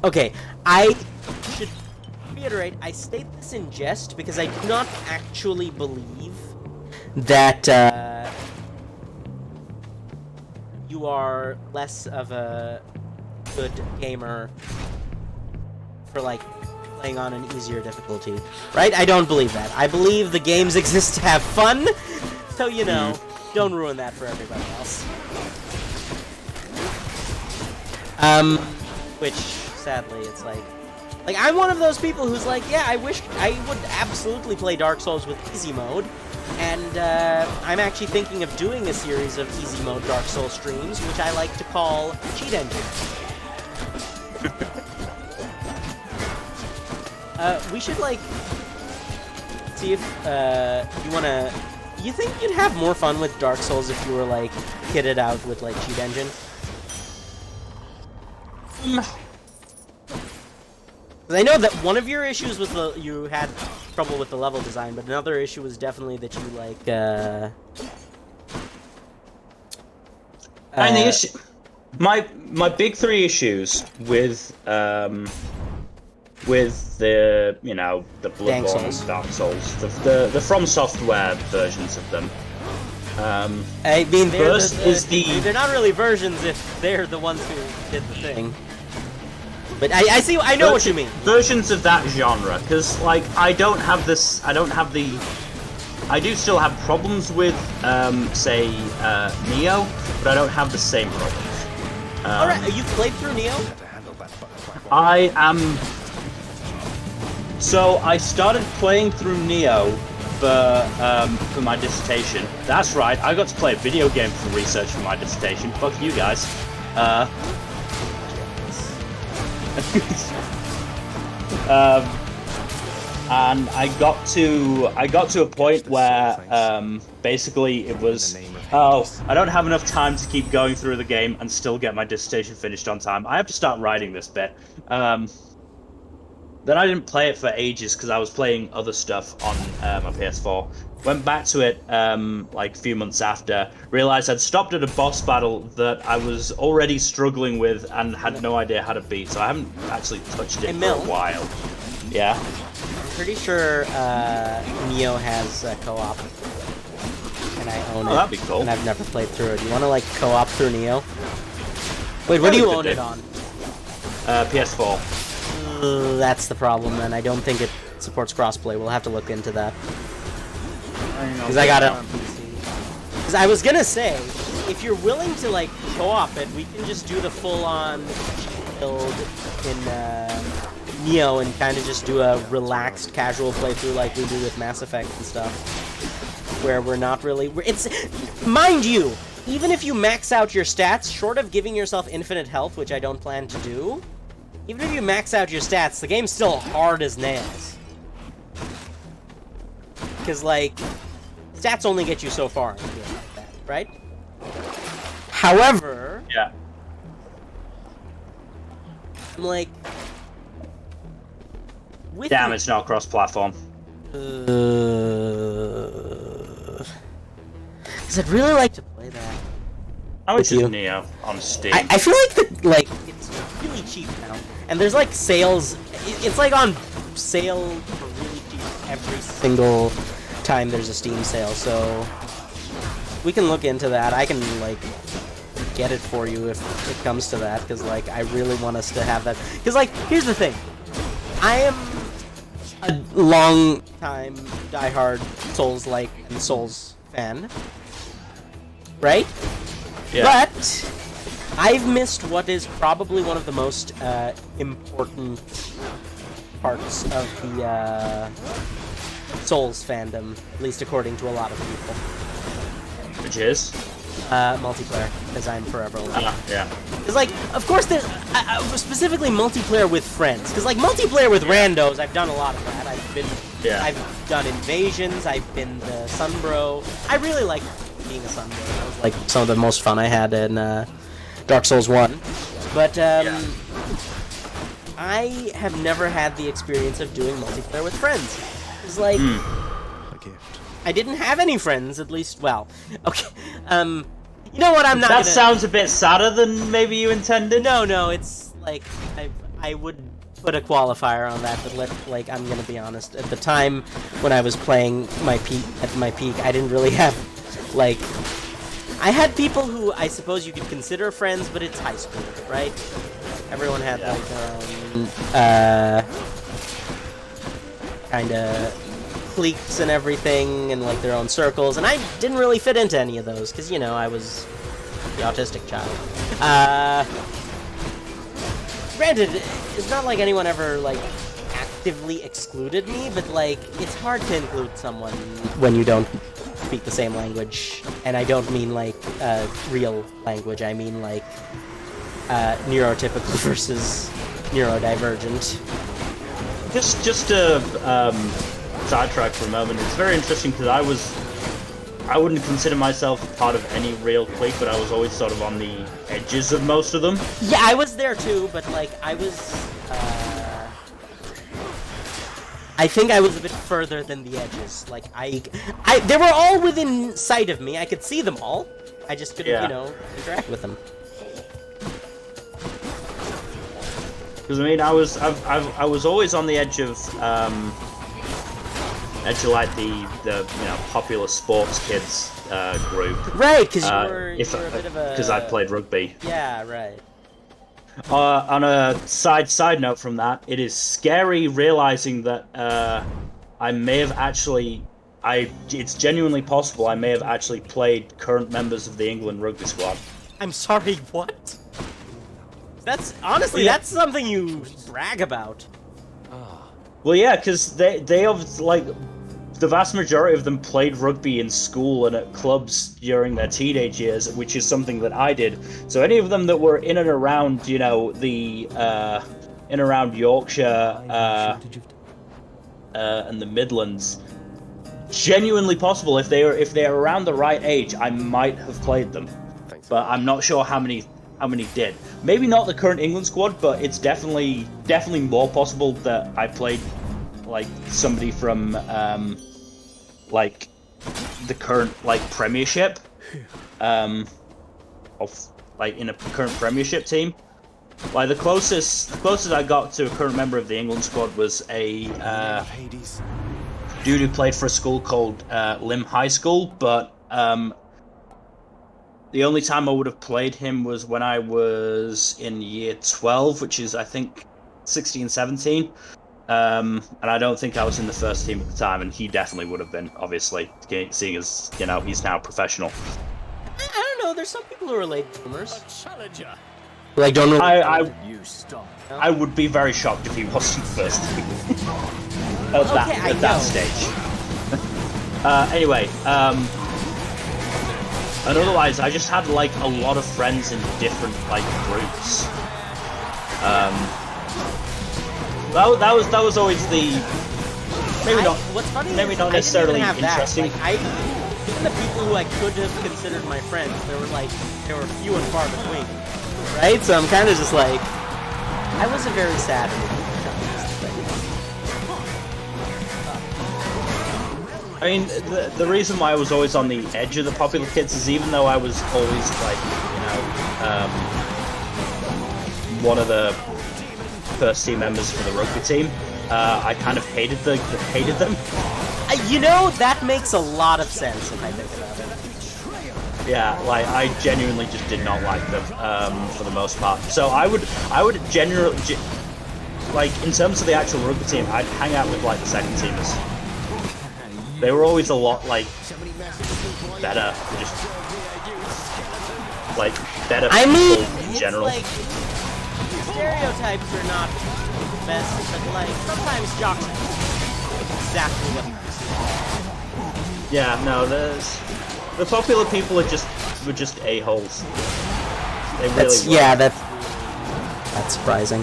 okay, I should reiterate, I state this in jest, because I do not actually believe that, you are less of a good gamer for, like, playing on an easier difficulty, right? I don't believe that. I believe the games exist to have fun, so, you know, don't ruin that for everybody else. Which, sadly, it's like, I'm one of those people who's like, yeah, I wish I would absolutely play Dark Souls with easy mode, and I'm actually thinking of doing a series of easy mode Dark Souls streams, which I like to call Cheat Engine. We should, like, see if you wanna... You think you'd have more fun with Dark Souls if you were, like, kitted out with, like, Cheat Engine? I know that one of your issues was you had trouble with the level design, but another issue was definitely that you, like, And the issue... My big three issues with the, you know, the Bloodborne and Dark Souls, the From Software versions of them. I mean, they're not really versions if they're the ones who did the thing. But I know what you mean. Versions of that genre, because, like, I do still have problems with, say, Neo, but I don't have the same problems. Alright, you played through Neo? I am... So, I started playing through Neo for my dissertation. That's right, I got to play a video game for research for my dissertation. Fuck you guys. And I got to a point where basically it was, oh, I don't have enough time to keep going through the game and still get my dissertation finished on time. I have to start writing this bit. Then I didn't play it for ages because I was playing other stuff on my PS4. Went back to it like a few months after, realized I'd stopped at a boss battle that I was already struggling with and had no idea how to beat, so I haven't actually touched it for a while. Yeah. I'm pretty sure Neo has co-op, and I own it. Oh, that'd be cool. And I've never played through it. You want to, like, co-op through Neo? Wait, what do you own it on? PS4. That's the problem, then. I don't think it supports crossplay. We'll have to look into that. Because I got it on PC. Because I was gonna say, if you're willing to like co-op it, we can just do the full-on build in Neo and kind of just do a relaxed, casual playthrough like we do with Mass Effect and stuff, where we're not really. It's, mind you, even if you max out your stats, short of giving yourself infinite health, which I don't plan to do, even if you max out your stats, the game's still hard as nails. Because like, stats only get you so far in a game like that, right? However, Yeah. I'm like, with Damn, it's not cross-platform. because I'd really like to play that. How much With is you. Neo on Steam? I feel like it's really cheap now, and there's like sales. It's like on sale for really cheap every single time there's a Steam sale. So we can look into that. I can like get it for you if it comes to that, because like I really want us to have that. Because like here's the thing, I am a long time diehard Souls-like and Souls fan, right? Yeah. But I've missed what is probably one of the most important parts of the Souls fandom, at least according to a lot of people. Which is? Multiplayer, because I'm forever alone. Yeah. Because, like, of course, there's specifically multiplayer with friends. Because, like, multiplayer with randos, I've done a lot of that. I've done invasions. I've been the Sunbro. I really like being a Sunbro. That was like some of the most fun I had in Dark Souls 1. But I have never had the experience of doing multiplayer with friends. It's like I didn't have any friends, at least. Well, okay. You know what? I'm not. That sounds a bit sadder than maybe you intended. No. It's like I would put a qualifier on that, but like I'm gonna be honest. At the time when I was playing at my peak, I didn't really have like. I had people who I suppose you could consider friends, but it's high school, right? Everyone had like their own kind of cliques and everything, and like their own circles, and I didn't really fit into any of those because, you know, I was the autistic child. Granted, it's not like anyone ever like actively excluded me, but like it's hard to include someone when you don't speak the same language, and I don't mean like real language. I mean like neurotypical versus neurodivergent. Just to sidetrack for a moment, it's very interesting because I wouldn't consider myself part of any real clique, but I was always sort of on the edges of most of them. Yeah, I was there too, but like I was I think I was a bit further than the edges. Like they were all within sight of me. I could see them all. I just couldn't, you know, interact with them. Because I mean, I was always on the edge of like the you know, popular sports kids group. Right, because you were a bit of a. Because I played rugby. Yeah, right. On a side note from that, it is scary realizing that I may have actually. It's genuinely possible I may have actually played current members of the England rugby squad. I'm sorry, what? That's honestly, that's something you brag about. Well, yeah, because they obviously, like, the vast majority of them played rugby in school and at clubs during their teenage years, which is something that I did. So any of them that were in and around, you know, the in and around Yorkshire and the Midlands, genuinely possible if they're around the right age, I might have played them. But I'm not sure how many did. Maybe not the current England squad, but it's definitely more possible that I played like somebody from like the current like Premiership, of like in a current Premiership team. Like the closest I got to a current member of the England squad was a dude who played for a school called Lim High School, but the only time I would have played him was when I was in year 12, which is, I think, 16, 17. And I don't think I was in the first team at the time, and he definitely would have been, obviously, seeing as, you know, he's now professional. I don't know, there's some people who are late boomers. Like, don't really... I would be very shocked if he wasn't first at that stage. Anyway, and otherwise, I just had like a lot of friends in different like groups. That was always the What's funny maybe is not I necessarily didn't even have interesting. That. Like, even the people who I could have considered my friends, they were few and far between, right? So I'm kind of just like, I was a very sad. I mean, the reason why I was always on the edge of the popular kids is even though I was always like, one of the first team members for the rugby team, I kind of hated them. That makes a lot of sense if I think about it. Yeah, like I genuinely just did not like them for the most part. So I would generally like in terms of the actual rugby team, I'd hang out with like the second teamers. They were always a lot like better, just like better people in general. Like, stereotypes are not the best, but like sometimes jocks are exactly what. Yeah, no, the popular people were just a-holes. They really were. Yeah, that's surprising.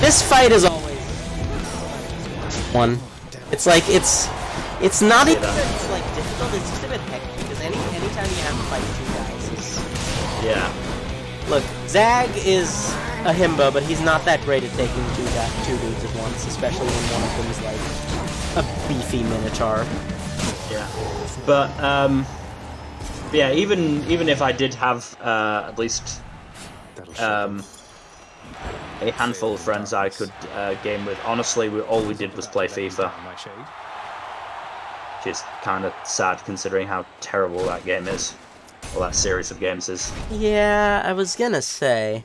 This fight is always one. It's like it's not even that it's like difficult. It's just a bit hectic because anytime you have to fight two guys is Look, Zag is a himbo, but he's not that great at taking two dudes at once, especially when one of them is like a beefy minotaur. Yeah, but yeah, even if I did have at least a handful of friends I could game with, honestly, all we did was play FIFA, which is kind of sad considering how terrible that game is, or that series of games is. Yeah, I was gonna say.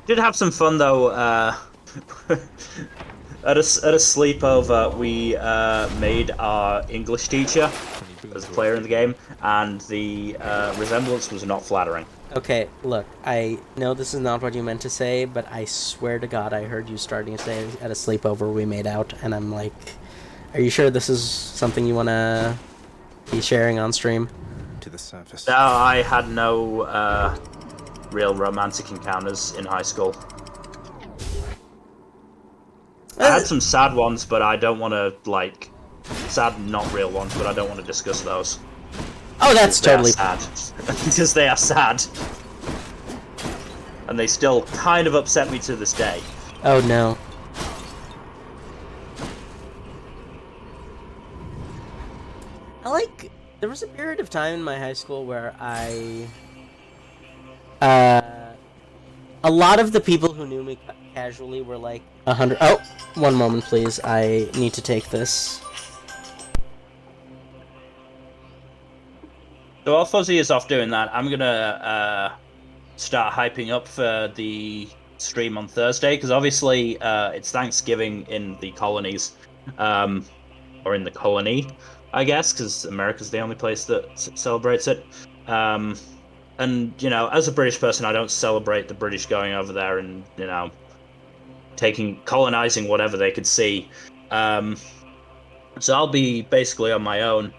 Did have some fun though. At a sleepover, we made our English teacher as a player in the game, and the resemblance was not flattering. Okay, look, I know this is not what you meant to say, but I swear to God I heard you starting to say at a sleepover we made out, and I'm like, are you sure this is something you want to be sharing on stream? To the surface. No, I had no real romantic encounters in high school. I had some sad ones, but I don't want to, like, sad, not real ones, but I don't want to discuss those. Oh, that's totally sad. Because they are sad. And they still kind of upset me to this day. Oh, no. There was a period of time in my high school where a lot of the people who knew me casually were like 100. Oh, one moment, please. I need to take this. So while Fuzzy is off doing that, I'm gonna start hyping up for the stream on Thursday, because obviously it's Thanksgiving in the colonies, or in the colony, I guess, because America's the only place that celebrates it. And, you know, as a British person, I don't celebrate the British going over there and, you know, colonizing whatever they could see. So I'll be basically on my own.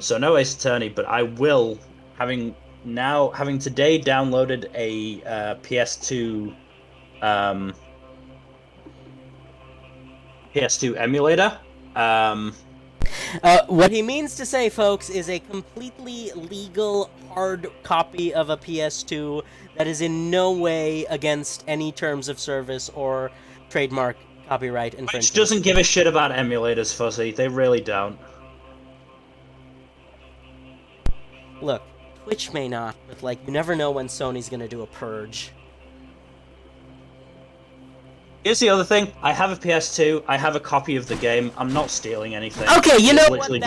So no Ace Attorney, but I will, having today downloaded a PS2 emulator. What he means to say, folks, is a completely legal hard copy of a PS2 that is in no way against any terms of service or trademark copyright infringement. Which doesn't give a shit about emulators, Fuzzy. They really don't. Look, Twitch may not, but, like, you never know when Sony's gonna do a purge. Here's the other thing. I have a PS2. I have a copy of the game. I'm not stealing anything. Okay, you know what? Totally...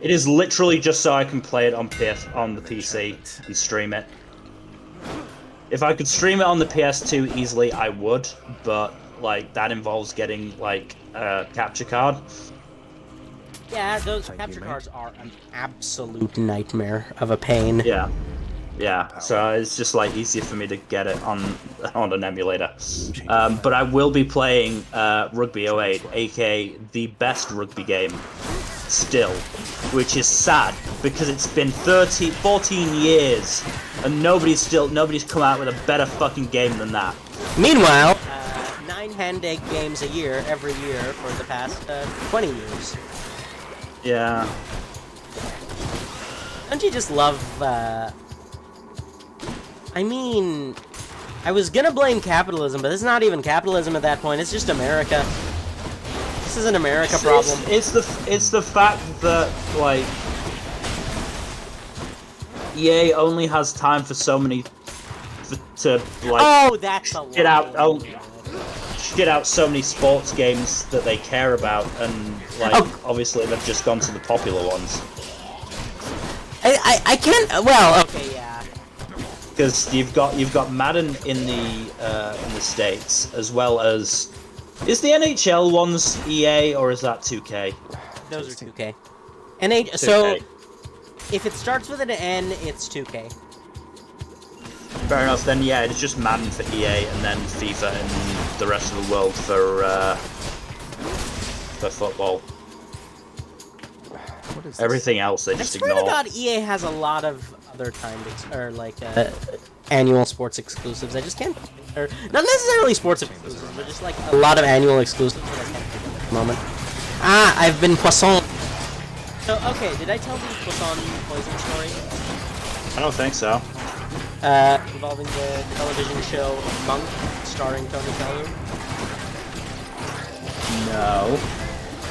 It is literally just so I can play it on the PC and stream it. If I could stream it on the PS2 easily, I would, but, like, that involves getting, like, a capture card. Yeah, those capture cards are an absolute nightmare of a pain. Yeah. Yeah, so it's just like easier for me to get it on an emulator. But I will be playing Rugby 08, aka the best rugby game still, which is sad because it's been 14 years and nobody's come out with a better fucking game than that. Meanwhile, 9 hand-egg games a year, every year for the past 20 years. Yeah. Don't you just love? I mean, I was gonna blame capitalism, but it's not even capitalism at that point. It's just America. This is an America problem. It's the fact that like EA only has time for so many to like. Oh, that's a lot. Get out so many sports games that they care about, and like obviously they've just gone to the popular ones. I can't. Well, okay, yeah. Because you've got Madden in the States, as well as is the NHL ones EA or is that 2K? Those are 2K. So if it starts with an N, it's 2K. Fair enough. Then yeah, it's just Madden for EA, and then FIFA and the rest of the world for football. Everything else they just ignore. I swear to God, EA has a lot of other timed annual sports exclusives. I just can't, or not necessarily sports exclusives, but just like a lot of annual exclusives that I can't think of at the moment. I've been Poisson. So okay, did I tell the Poisson poison story? I don't think so. Involving the television show Monk, starring Tony Shalhoub. No.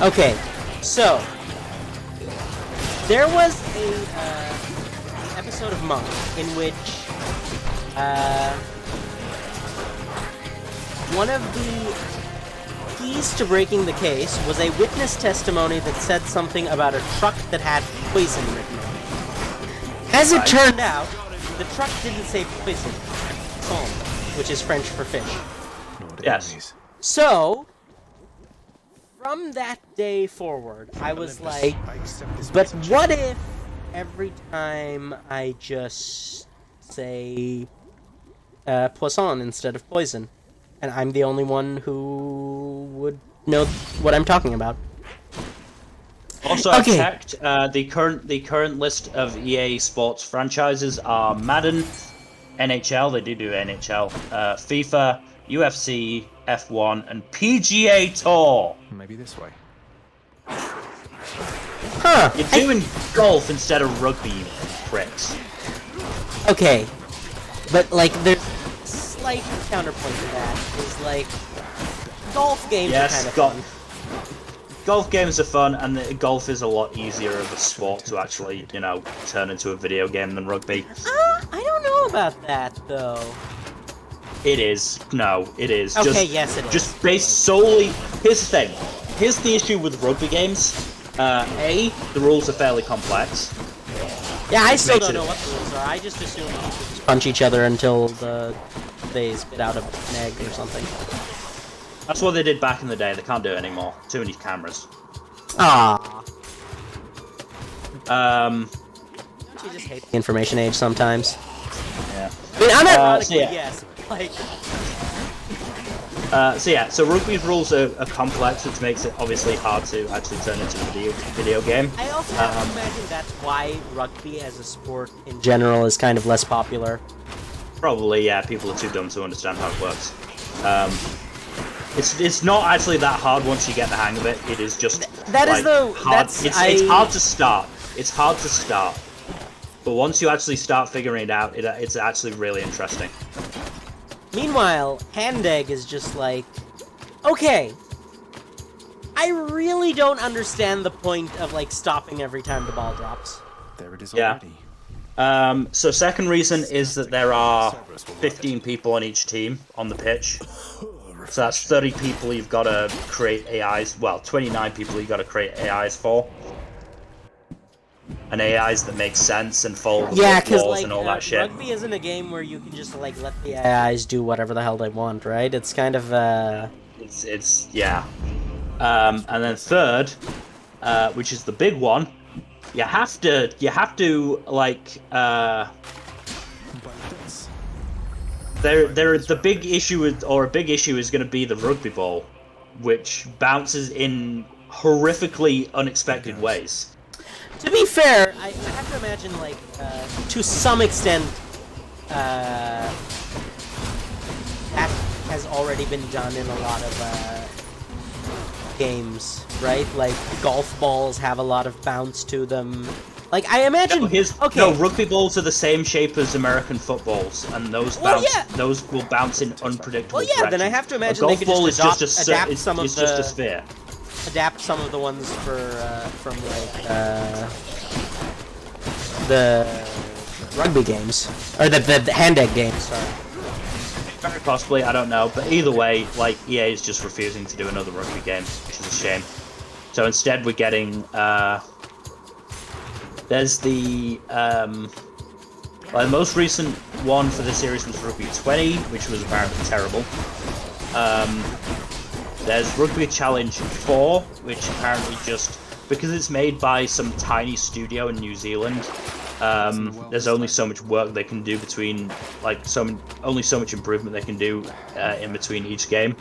Okay, so there was a episode of Monk in which one of the keys to breaking the case was a witness testimony that said something about a truck that had poison written on it. As it turned out, the truck didn't say poison, poisson, which is French for fish. Yes. So, from that day forward, I was like, but what if every time I just say poisson instead of poison, and I'm the only one who would know what I'm talking about? Also, I checked the current list of EA Sports franchises are Madden, NHL. They do NHL, FIFA, UFC, F1, and PGA Tour. Maybe this way. Huh. You're doing golf instead of rugby, you pricks. Okay, but like there's a slight counterpoint to that is like golf games are kind of fun. Golf games are fun, and golf is a lot easier of a sport to actually, turn into a video game than rugby. I don't know about that, though. It is. No, it is. Okay, yes, it is. Just based solely... Here's the thing. Here's the issue with rugby games. The rules are fairly complex. Yeah, I still don't know what the rules are. I just assume people just punch each other until they spit out an egg or something. That's what they did back in the day. They can't do it anymore. Too many cameras. Ah. You just hate the information age sometimes. Yeah. I mean, unironically, yes. Like. So rugby's rules are complex, which makes it obviously hard to actually turn into a video game. I also have to imagine that's why rugby as a sport in general is kind of less popular. Probably, yeah. People are too dumb to understand how it works. It's not actually that hard once you get the hang of it. It is just hard. It's hard to start. It's hard to start, but once you actually start figuring it out, it's actually really interesting. Meanwhile, hand egg is just like, okay, I really don't understand the point of like stopping every time the ball drops. There it is already. So second reason is that there are 15 people on each team on the pitch. So that's 30 people you've got to create AIs. Well, 29 people you've got to create AIs for. And AIs that make sense and follow the laws like, and all that shit. Rugby isn't a game where you can just like let the AIs do whatever the hell they want, right? It's kind of It's yeah. And then third, which is the big one, you have to like the big issue is, or a big issue is going to be the rugby ball, which bounces in horrifically unexpected ways. To be fair, I have to imagine, like, to some extent, that has already been done in a lot of games, right? Like, golf balls have a lot of bounce to them. Like, I imagine... No, rugby balls are the same shape as American footballs, and those those will bounce in unpredictable directions. Then I have to imagine golf they could ball just is adapt some of it's just a sphere. Adapt some of the ones from, like, the rugby games. Or the hand-egg games, sorry. Very possibly, I don't know. But either way, like, EA is just refusing to do another rugby game, which is a shame. So instead we're getting... There's the most recent one for the series was Rugby 20, which was apparently terrible. There's Rugby Challenge 4, which apparently just because it's made by some tiny studio in New Zealand. There's only so much work they can do between, like, only so much improvement they can do in between each game.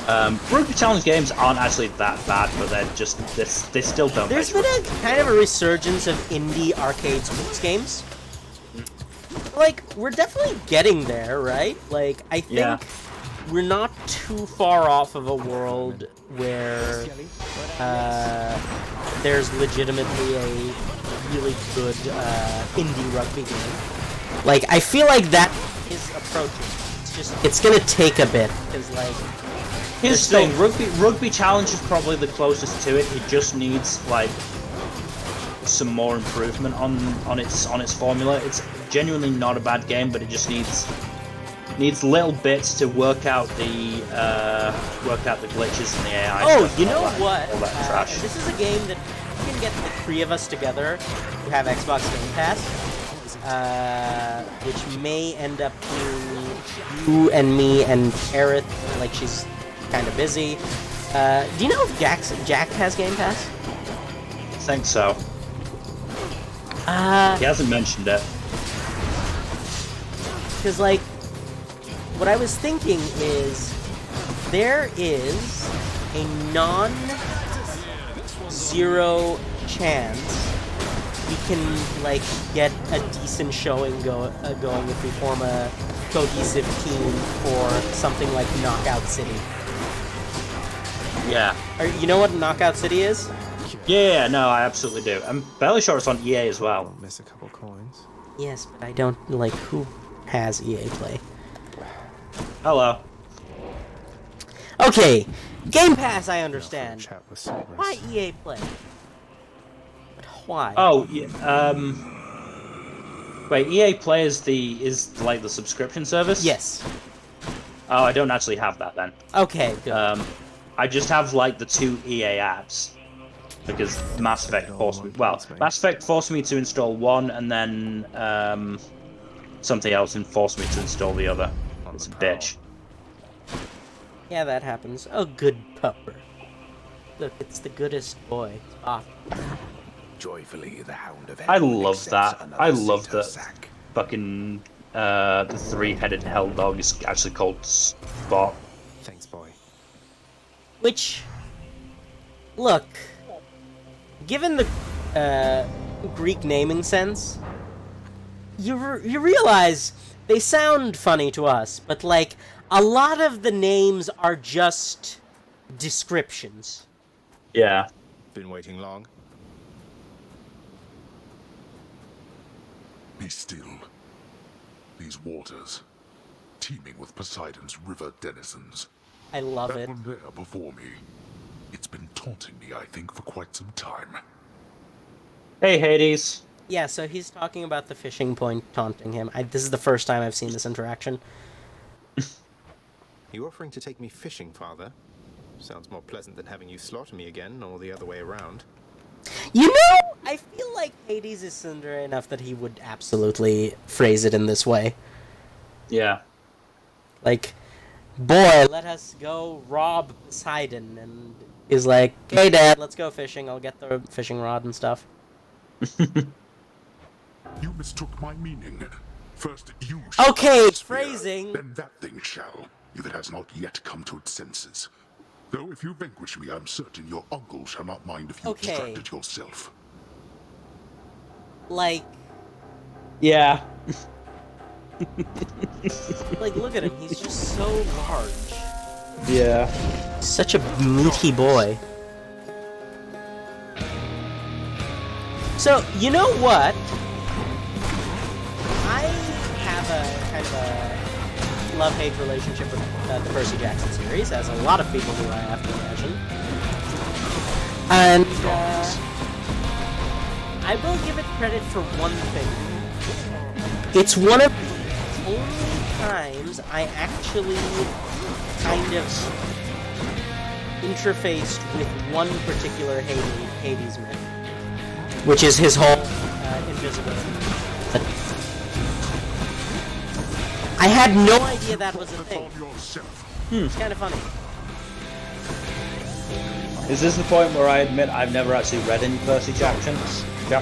Rugby Challenge games aren't actually that bad, but they're just they still don't. There's been a kind of a resurgence of indie arcade sports games. Like, we're definitely getting there, right? Like, I think we're not too far off of a world where there's legitimately a really good indie rugby game. Like, I feel like that is approaching. It's gonna take a bit, because, like... Here's the thing, Rugby Challenge is probably the closest to it. It just needs, like, some more improvement on its formula. It's genuinely not a bad game, but it just needs little bits to work out the glitches in the AI. Oh, you know what? All that trash. This is a game that we can get the three of us together who have Xbox Game Pass, which may end up being you and me and Aerith. Like, she's kind of busy. Do you know if Jack has Game Pass? I think so. He hasn't mentioned it. Because, like, what I was thinking is there is a non-zero chance we can, like, get a decent showing going if we form a cohesive team for something like Knockout City. Yeah. You know what Knockout City is? Yeah, no, I absolutely do. I'm fairly sure it's on EA as well. I'll miss a couple coins. Yes, but I don't, like, who has EA Play? Hello. Okay, Game Pass, I understand. Chat with Cerberus. Why EA Play? But why? Oh, yeah, wait, EA Play is like the subscription service? Yes. Oh, I don't actually have that then. Okay, good. I just have, like, the two EA apps. Because Mass Effect forced me... Well, Mass Effect forced me to install one, and then, something else forced me to install the other. It's a bitch. Yeah, that happens. Oh, good pupper. Look, it's the goodest boy. Ah. Joyfully, the Hound of I love that. I love that fucking, the three-headed hell dog is actually called Spot. Thanks, boy. Which, look, given the Greek naming sense, you realize they sound funny to us, but, like, a lot of the names are just descriptions. Yeah. Been waiting long? Be still. These waters, teeming with Poseidon's river denizens. I love that it. one there before me. It's been taunting me, I think, for quite some time. Hey, Hades. Yeah, so he's talking about the fishing point taunting him. This is the first time I've seen this interaction. You offering to take me fishing, father? Sounds more pleasant than having you slaughter me again, or the other way around. You know, I feel like Hades is slender enough that he would absolutely phrase it in this way. Yeah. Like, boy, let us go rob Poseidon. And he's like, hey, Dad, let's go fishing. I'll get the fishing rod and stuff. You mistook my meaning. First you shall Okay, have the spear, phrasing. then that thing shall, if it has not yet come to its senses. Though if you vanquish me, I'm certain your uncle shall not mind if you Okay. distracted yourself. Like, Yeah. look at him. He's just so large. Yeah. Such a meaty boy. So, you know what? I have a kind of a love-hate relationship with the Percy Jackson series, as a lot of people do, I have to imagine. And, I will give it credit for one thing. It's one of the only times I actually kind of interfaced with one particular Hades myth, which is his whole invisibility. I had no idea that was a thing. It's kind of funny. Is this the point where I admit I've never actually read any Percy Jackson? I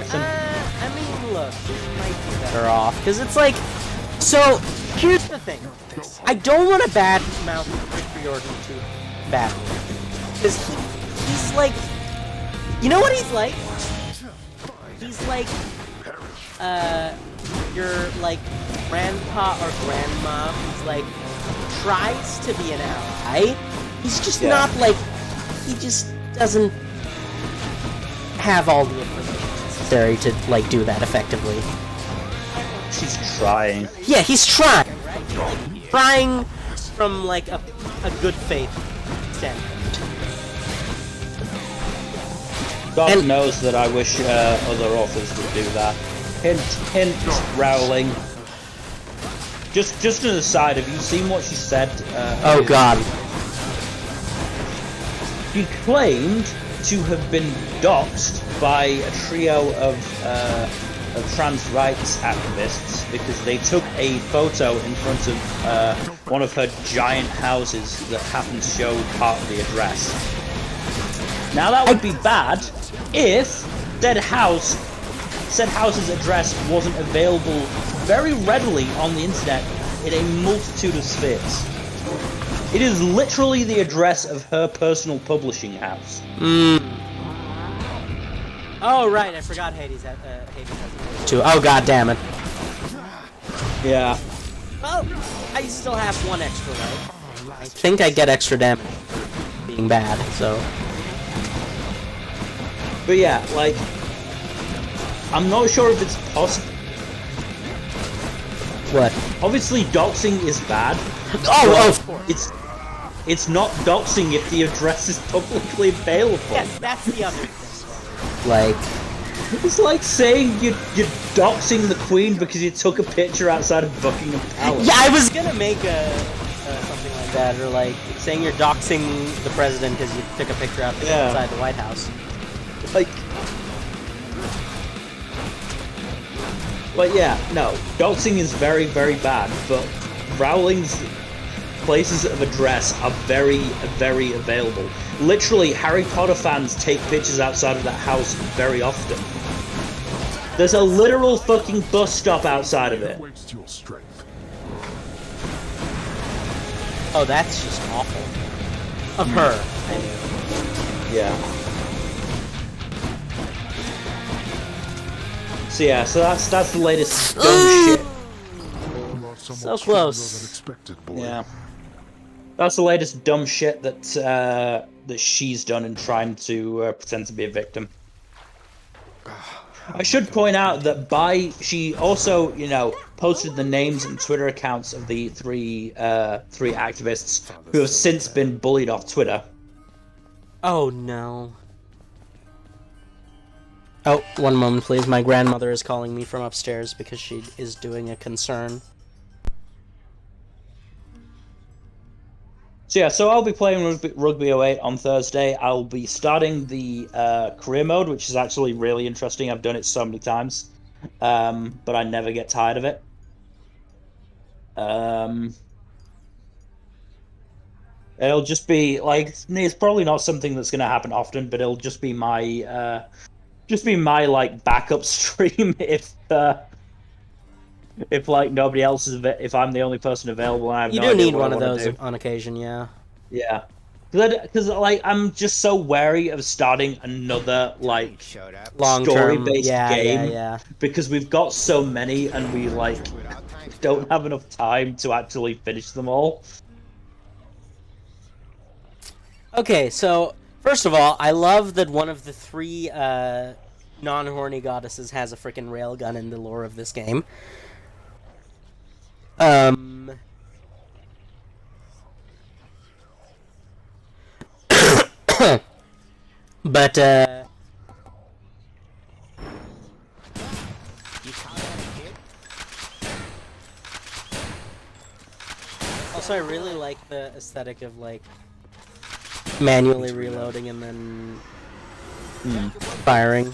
mean, look, you might be better off, because it's like... So, here's the thing. I don't want to badmouth Rick Riordan too badly. Because he's like... You know what he's like? He's like... your, like, grandpa or grandma who's, like, tries to be an ally. He's just not, like... He just doesn't have all the information necessary to, like, do that effectively. He's trying. Yeah, he's trying, right? Like, trying from, like, a good faith standpoint. God knows that I wish other authors would do that. Hint, hint, Rowling. Just an aside, have you seen what she said? Oh God. She claimed to have been doxxed by a trio of trans rights activists because they took a photo in front of one of her giant houses that happened to show part of the address. Now that would be bad if said house's address wasn't available very readily on the internet in a multitude of spheres. It is literally the address of her personal publishing house. Oh right, I forgot Hades has a too. Oh God damn it. Yeah. Well, I still have one extra life. I think I get extra damage for being bad, so... But yeah, like... I'm not sure if it's possible. What? Obviously, doxing is bad. Oh, of course. It's not doxing if the address is publicly available. Yes, that's the other thing. Like... It's like saying you're doxing the Queen because you took a picture outside of Buckingham Palace. Yeah, I was gonna make something like that, or like saying you're doxing the president because you took a picture outside the White House. Like... But yeah, no, doxing is very, very bad, but Rowling's places of address are very, very available. Literally, Harry Potter fans take pictures outside of that house very often. There's a literal fucking bus stop outside of it. Oh, that's just awful. Of her, I mean. Yeah. So yeah, so that's the latest dumb shit. So close. Yeah. That's the latest dumb shit that that she's done in trying to pretend to be a victim. I should point out that she also, you know, posted the names and Twitter accounts of the three activists who have since been bullied off Twitter. Oh no. Oh, one moment please. My grandmother is calling me from upstairs because she is doing a concern. So yeah, so I'll be playing Rugby 08 on Thursday. I'll be starting the career mode, which is actually really interesting. I've done it so many times, but I never get tired of it. It'll just be like it's probably not something that's going to happen often, but it'll just be my like backup stream if like nobody else if I'm the only person available and I have You no do idea need what I one of want those to do. on occasion, yeah. Yeah, because like I'm just so wary of starting another like Long term, story-based yeah, yeah, game yeah. because we've got so many and we like don't have enough time to actually finish them all. Okay, so first of all, I love that one of the three non-horny goddesses has a freaking railgun in the lore of this game. But also I really like the aesthetic of like manually reloading and then firing.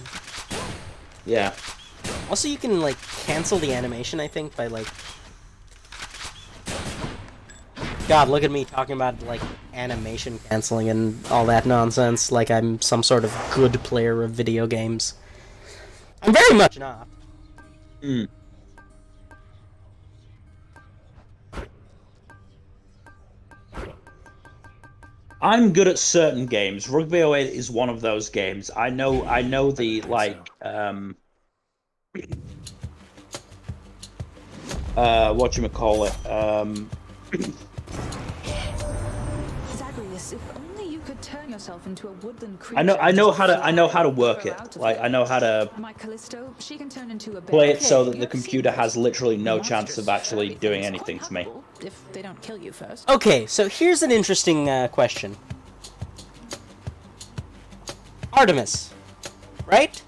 Yeah. Also, you can like cancel the animation, I think, by like. God, look at me talking about like animation canceling and all that nonsense. Like I'm some sort of good player of video games. I'm very much not. Mm. I'm good at certain games. Rugby 08 is one of those games. I know the like whatchamacallit. Zagreus, if only you could turn yourself into a woodland creature. I know how to work it. Like I know how to My Callisto, she can turn into a bear. play it so that You the ever seen computer those? has literally no Monstrous chance of actually furry doing things? anything Quite to me. helpful, if they don't kill you first. Okay, so here's an interesting question. Artemis, right?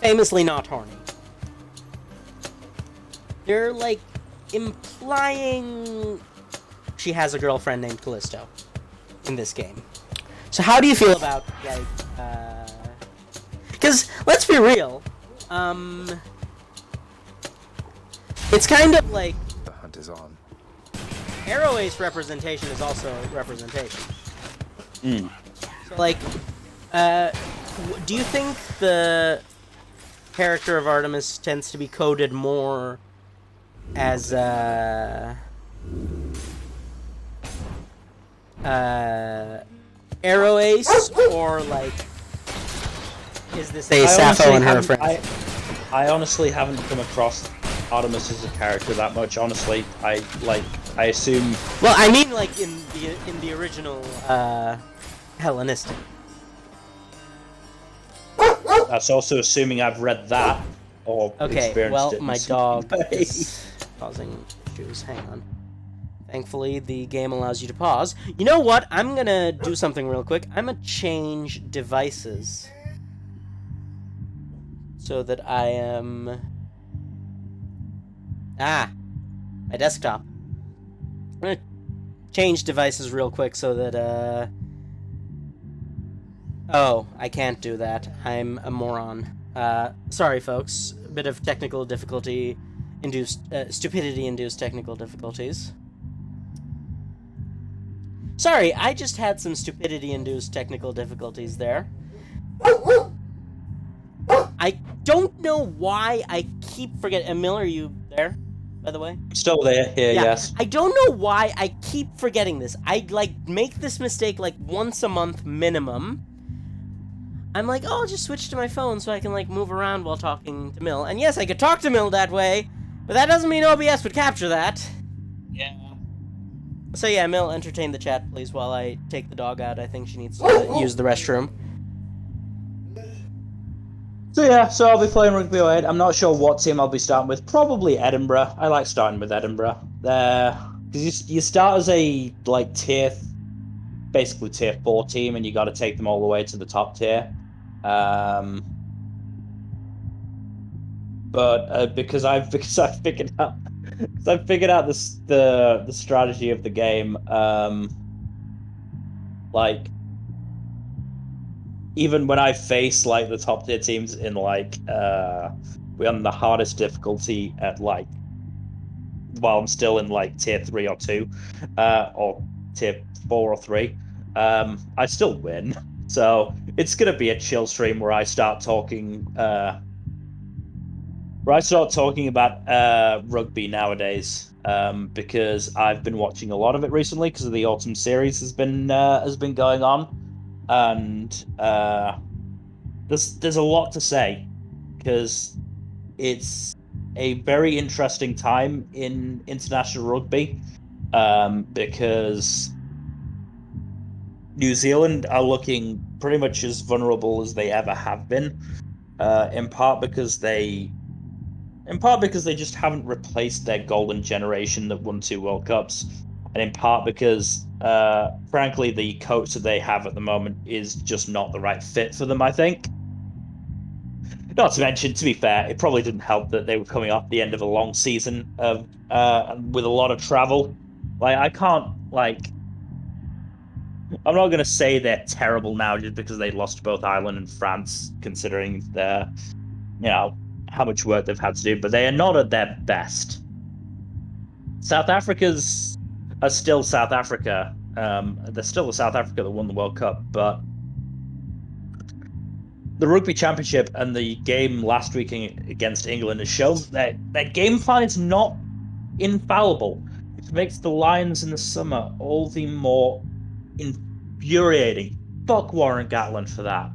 Famously not horny. They're like implying she has a girlfriend named Callisto in this game. So how do you feel about like because let's be real, it's kind of like The hunt is on. Arrow Ace representation is also representation. So like do you think the character of Artemis tends to be coded more as Arrow Ace, or like is this a Sappho and her friends? I honestly haven't come across Artemis as a character that much. Honestly, I assume. Well, I mean, like in the original Hellenistic. That's also assuming I've read that or Okay, experienced well, it in my some dog way. is causing issues. Hang on. Thankfully, the game allows you to pause. You know what? I'm gonna do something real quick. I'm gonna change devices so that I am... my desktop. I'm gonna change devices real quick so that, oh, I can't do that. I'm a moron. Sorry, folks. A bit of technical difficulty induced, stupidity-induced technical difficulties. Sorry, I just had some stupidity-induced technical difficulties there. I don't know why I keep forgetting... Emil, are you there, by the way? I'm still there, here, yes. I don't know why I keep forgetting this. I, like, make this mistake, like, once a month minimum. I'm like, oh, I'll just switch to my phone so I can, like, move around while talking to Mill. And yes, I could talk to Mill that way, but that doesn't mean OBS would capture that. Yeah. So yeah, Mill, entertain the chat, please, while I take the dog out. I think she needs to use the restroom. So yeah, so I'll be playing Rugby 08. I'm not sure what team I'll be starting with. Probably Edinburgh. I like starting with Edinburgh. Because you start as a, like, basically tier 4 team, and you got to take them all the way to the top tier. But because I've figured out the strategy of the game, like even when I face like the top tier teams in like we're on the hardest difficulty at like while I'm still in like tier 3 or 2, or tier 4 or 3, I still win. So it's gonna be a chill stream where I start talking about rugby nowadays, because I've been watching a lot of it recently because of the autumn series has been going on, and there's a lot to say because it's a very interesting time in international rugby, because New Zealand are looking pretty much as vulnerable as they ever have been, in part because they just haven't replaced their golden generation that won 2 World Cups, and in part because, frankly, the coach that they have at the moment is just not the right fit for them, I think. Not to mention, to be fair, it probably didn't help that they were coming off the end of a long season of with a lot of travel. Like, I can't, like, I'm not going to say they're terrible now just because they lost both Ireland and France, considering their, how much work they've had to do, but they are not at their best. South Africa's are still South Africa. They're still the South Africa that won the World Cup, but the Rugby Championship and the game last week against England has shown that their game plan is not infallible, which makes the Lions in the summer all the more infuriating. Fuck Warren Gatland for that.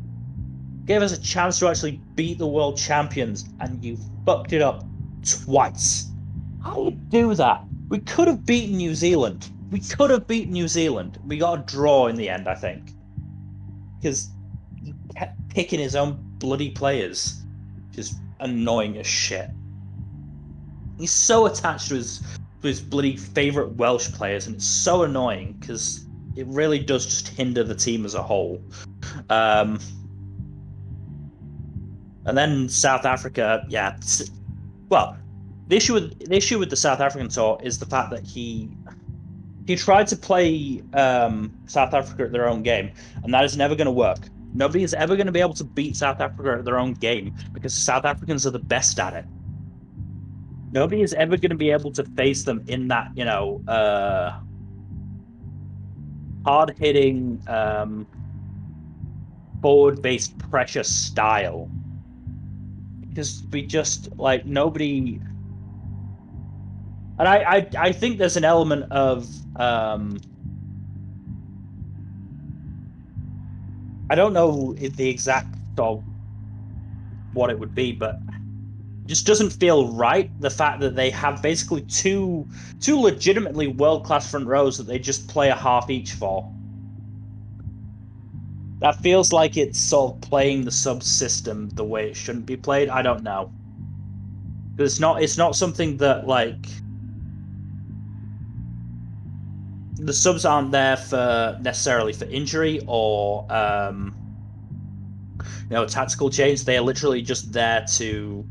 Gave us a chance to actually beat the world champions, and you fucked it up twice. How do you do that? We could have beaten New Zealand. We got a draw in the end, I think. Because he kept picking his own bloody players. Just annoying as shit. He's so attached to his bloody favourite Welsh players, and it's so annoying because it really does just hinder the team as a whole. And then South Africa, yeah. Well, the issue with the South African tour is the fact that he tried to play South Africa at their own game, and that is never going to work. Nobody is ever going to be able to beat South Africa at their own game because South Africans are the best at it. Nobody is ever going to be able to face them in that, hard-hitting, forward-based pressure style. Because we just, like, nobody... And I think there's an element of... I don't know the exact of what it would be, but just doesn't feel right. The fact that they have basically two legitimately world-class front rows that they just play a half each for. That feels like it's sort of playing the sub-system the way it shouldn't be played. I don't know. It's not something that, like, the subs aren't there for necessarily for injury or tactical change. They are literally just there to,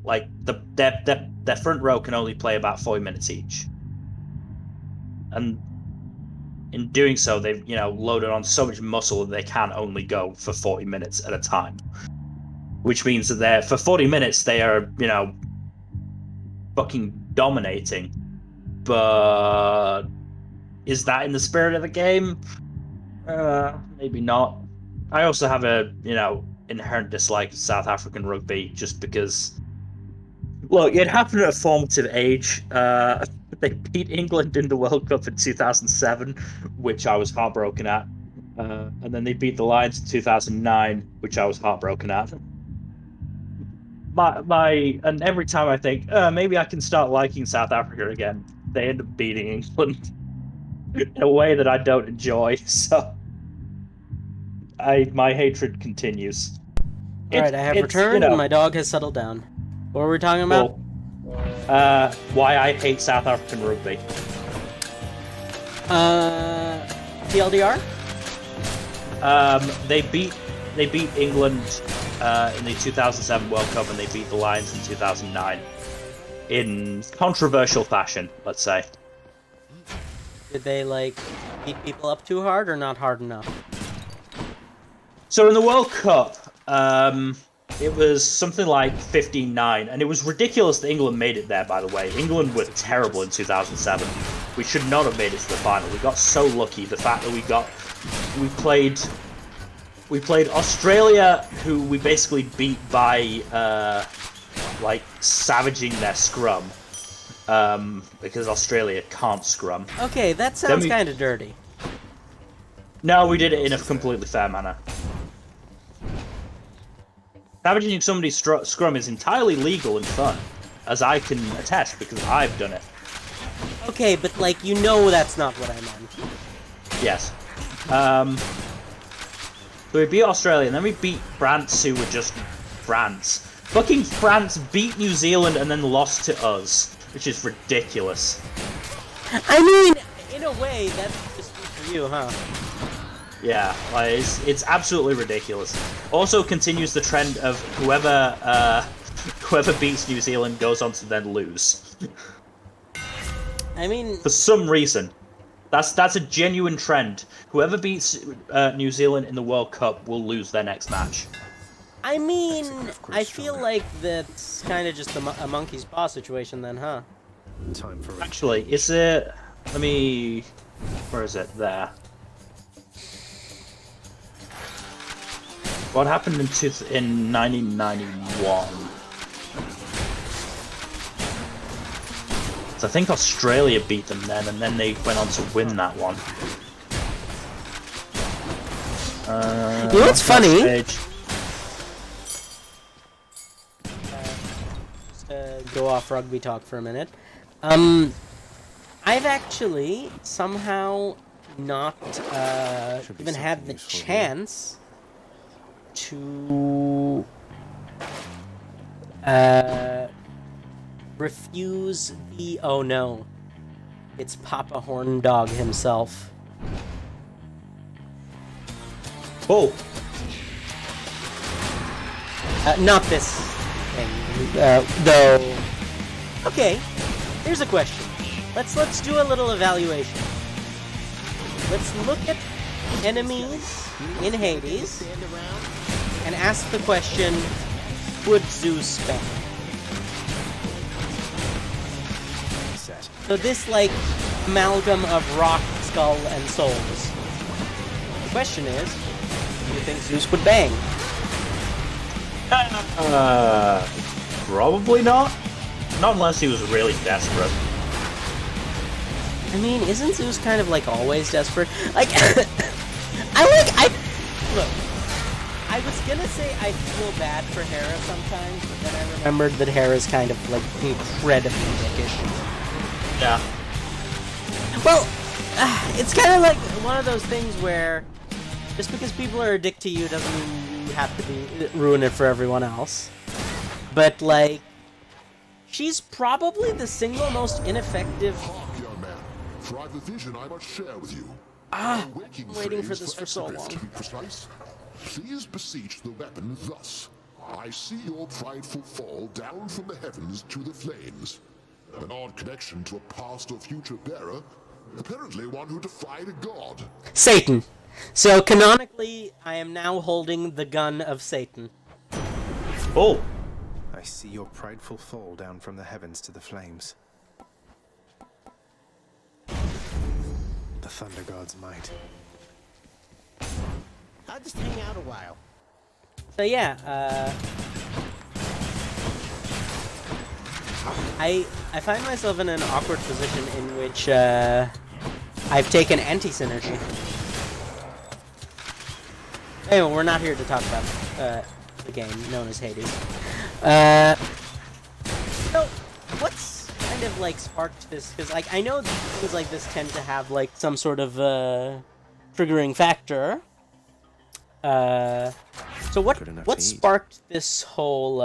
like, their front row can only play about 40 minutes each, and in doing so, they've loaded on so much muscle that they can only go for 40 minutes at a time, which means that for 40 minutes they are fucking dominating. But is that in the spirit of the game? Maybe not. I also have a inherent dislike of South African rugby just because, look, it happened at a formative age. They beat England in the World Cup in 2007, which I was heartbroken at. And then they beat the Lions in 2009, which I was heartbroken at. And every time I think, maybe I can start liking South Africa again, they end up beating England in a way that I don't enjoy. So my hatred continues. Alright, I have returned and my dog has settled down. What were we talking about? Why I hate South African rugby. TLDR? They beat England in the 2007 World Cup, and they beat the Lions in 2009 in controversial fashion, let's say. Did they, like, beat people up too hard or not hard enough? So in the World Cup, It was something like 15-9, and it was ridiculous that England made it there, by the way. England were terrible in 2007. We should not have made it to the final. We got so lucky. The fact that we played Australia, who we basically beat by like savaging their scrum, because Australia can't scrum. Okay, that sounds kind of dirty. No, we did it in a completely fair manner. Savaging somebody's scrum is entirely legal and fun, as I can attest because I've done it. Okay, but like, you know that's not what I meant. Yes. So we beat Australia, and then we beat France, who were just France. Fucking France beat New Zealand and then lost to us, which is ridiculous. I mean, in a way, that's just good for you, huh? Yeah, like, it's absolutely ridiculous. Also continues the trend of whoever beats New Zealand goes on to then lose. I mean, for some reason, that's a genuine trend. Whoever beats New Zealand in the World Cup will lose their next match. I mean, I feel like that's kind of just a monkey's paw situation then, huh? Time for Actually, is it? Let me. Where is it? There. What happened in 1991? So I think Australia beat them then, and then they went on to win that one. You know what's funny? Go off rugby talk for a minute. I've actually somehow not even had the chance to refuse the oh no, it's Papa Horn Dog himself. Oh, not this thing, though. Okay, here's a question. Let's do a little evaluation. Let's look at enemies in Hades and ask the question, would Zeus bang? So this, like, amalgam of rock, skull, and souls. The question is, do you think Zeus would bang? Probably not. Not unless he was really desperate. I mean, isn't Zeus kind of, like, always desperate? Like, look, I was gonna say I feel bad for Hera sometimes, but then I remembered that Hera's kind of, like, incredibly dickish. Yeah. Well, it's kind of like one of those things where just because people are a dick to you doesn't mean you have to ruin it for everyone else. But, like, she's probably the single most ineffective... Young man, for I've a vision I must share with you. I'm waiting for this for so long. To be precise, please beseech the weapon thus. I see your prideful fall down from the heavens to the flames. An odd connection to a past or future bearer, apparently one who defied a god. Satan. So, canonically, I am now holding the gun of Satan. Oh! I see your prideful fall down from the heavens to the flames. The Thunder God's might. I'll just hang out a while. So yeah, I find myself in an awkward position in which I've taken anti-synergy. Anyway, we're not here to talk about the game known as Hades. So, what's kind of like sparked this? Because like I know things like this tend to have like some sort of triggering factor. So what sparked this whole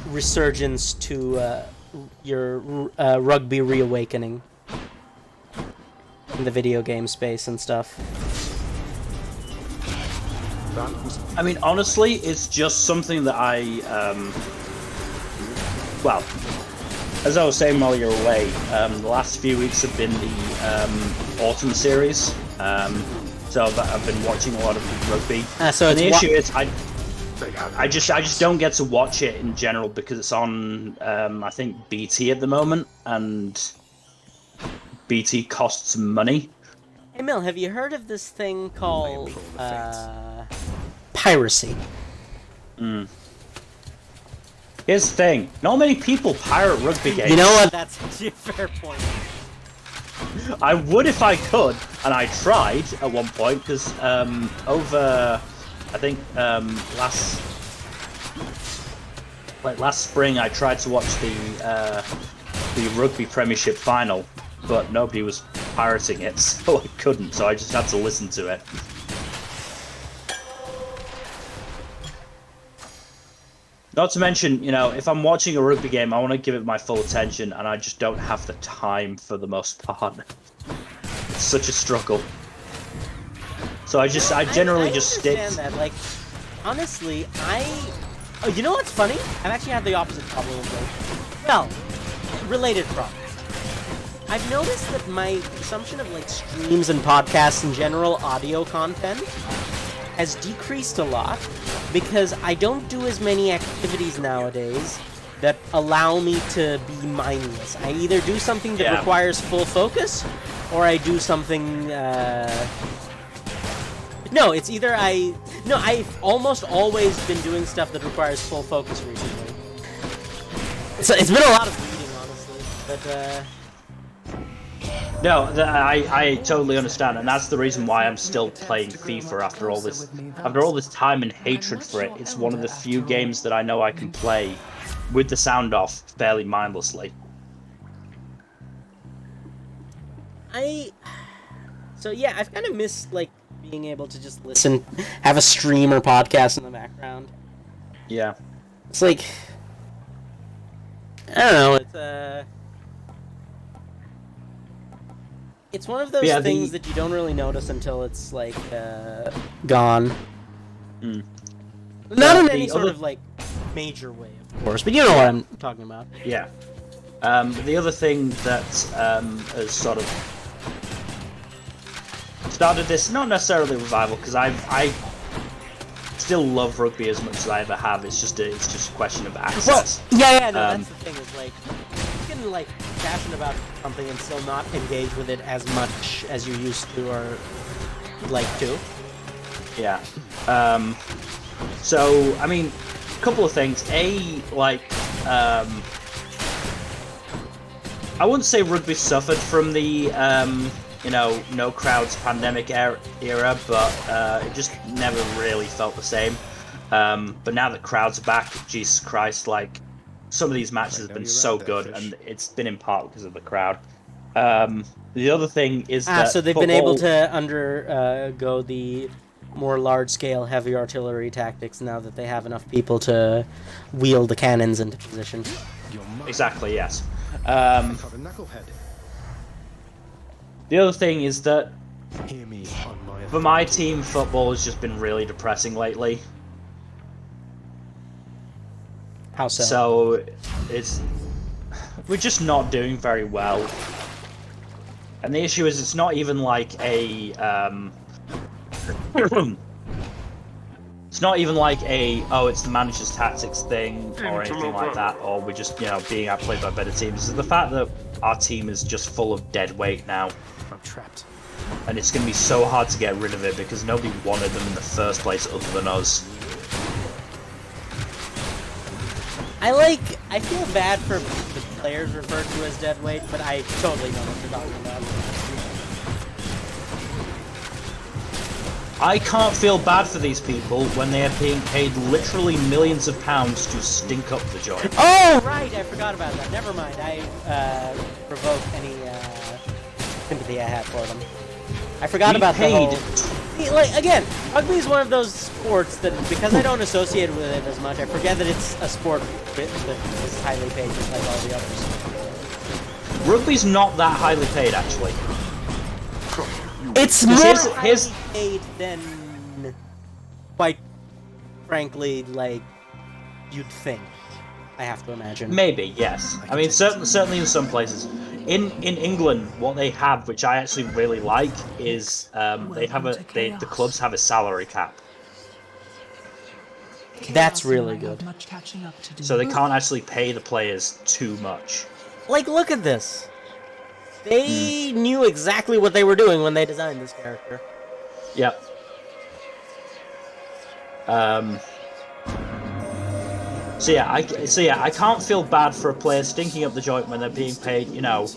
resurgence to your rugby reawakening in the video game space and stuff? I mean, honestly, it's just something that well, as I was saying while you're away, the last few weeks have been the autumn series. So I've been watching a lot of rugby. So and the issue is, I just don't get to watch it in general because it's on I think BT at the moment, and BT costs money. Hey Mel, have you heard of this thing called piracy? Here's the thing: not many people pirate rugby games. You know what? That's actually a fair point. I would if I could, and I tried at one point because over, I think last spring I tried to watch the rugby Premiership final, but nobody was pirating it, so I couldn't. So I just had to listen to it. Not to mention, you know, if I'm watching a rugby game, I want to give it my full attention, and I just don't have the time for the most part. It's such a struggle. So I generally just stick. I understand that. Like, honestly, oh, you know what's funny? I've actually had the opposite problem. Well, related problems. I've noticed that my consumption of like streams and podcasts in general, audio content, has decreased a lot because I don't do as many activities nowadays that allow me to be mindless. I either do something that requires full focus, or I do something. No, it's either I've almost always been doing stuff that requires full focus recently. So it's been a lot of reading, honestly, but. No, I totally understand, and that's the reason why I'm still playing FIFA after all this time and hatred for it. It's one of the few games that I know I can play with the sound off fairly mindlessly. So yeah, I've kind of missed like being able to just listen, have a stream or podcast in the background. Yeah. It's like, I don't know, it's one of those things that you don't really notice until it's like gone. Not in any sort of like major way, of course, but you know what I'm talking about. Yeah. The other thing that has sort of started this, not necessarily revival, because I still love rugby as much as I ever have. It's just a question of access. Well, yeah, no, that's the thing. Is like you can like passionate about something and still not engage with it as much as you used to or like to. Yeah. So I mean, a couple of things. I wouldn't say rugby suffered from the no crowds pandemic era, but it just never really felt the same. But now that crowds are back, Jesus Christ, like some of these matches have been so good, and it's been in part because of the crowd. The other thing is that so they've been able to undergo the more large-scale heavy artillery tactics now that they have enough people to wield the cannons into position. Exactly, yes. The other thing is that for my team, football has just been really depressing lately. How so? So we're just not doing very well. And the issue is it's not even like it's not even like it's the manager's tactics thing or anything like that, or we're just, being outplayed by better teams. It's the fact that our team is just full of dead weight now. I'm trapped. And it's going to be so hard to get rid of it because nobody wanted them in the first place other than us. I feel bad for the players referred to as dead weight, but I totally know what you're talking about. I can't feel bad for these people when they are being paid literally millions of pounds to stink up the joint. Oh, right, I forgot about that. Never mind, I provoke any sympathy I had for them. I forgot about the whole... Like, again, rugby is one of those sports that, because I don't associate with it as much, I forget that it's a sport that is highly paid just like all the others. Rugby's not that highly paid, actually. It's more highly paid than, quite frankly, like, you'd think. I have to imagine. Maybe, yes. I mean, certainly in some places. In England, what they have, which I actually really like, is the clubs have a salary cap. That's really good. So they can't actually pay the players too much. Like, look at this. They knew exactly what they were doing when they designed this character. Yep. So yeah, I can't feel bad for a player stinking up the joint when they're being paid, you know,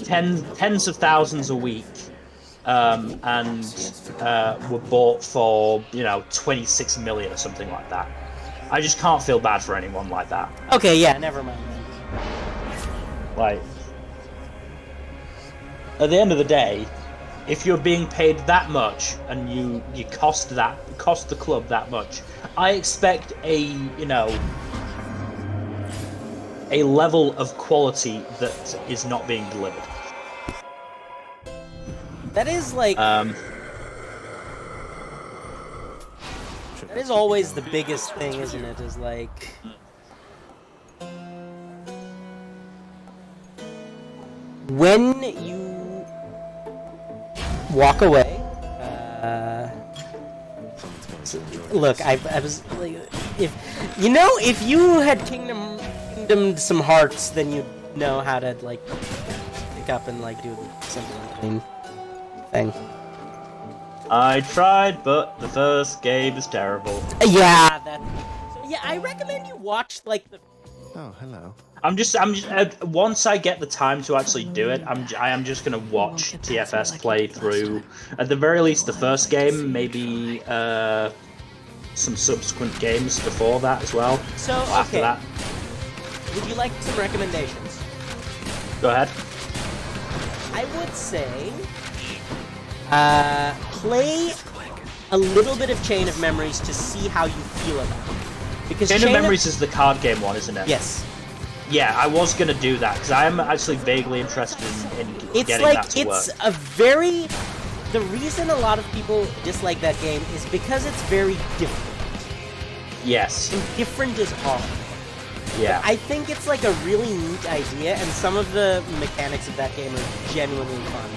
tens of thousands a week, and were bought for, you know, 26 million or something like that. I just can't feel bad for anyone like that. Okay, yeah, never mind. Like, at the end of the day, if you're being paid that much and you cost the club that much, I expect a level of quality that is not being delivered. That is like that is always the biggest thing, isn't it? Is like when you walk away. Look, I was like, if you had kingdomed some hearts, then you'd know how to like pick up and like do the simple and clean thing. I tried, but the first game is terrible. Yeah, I recommend you watch like the. Oh, hello. I'm just once I get the time to actually do it, I am just gonna watch TFS play through, at the very least, the first game, maybe some subsequent games before that as well. So after that, would you like some recommendations? go ahead. I would say, play a little bit of Chain of Memories to see how you feel about it. Because Chain of Memories is the card game one, isn't it? Yes. Yeah, I was gonna do that because I am actually vaguely interested in getting that to work. It's a very. The reason a lot of people dislike that game is because it's very different. Yes. And different is hard. Yeah. But I think it's like a really neat idea, and some of the mechanics of that game are genuinely fun.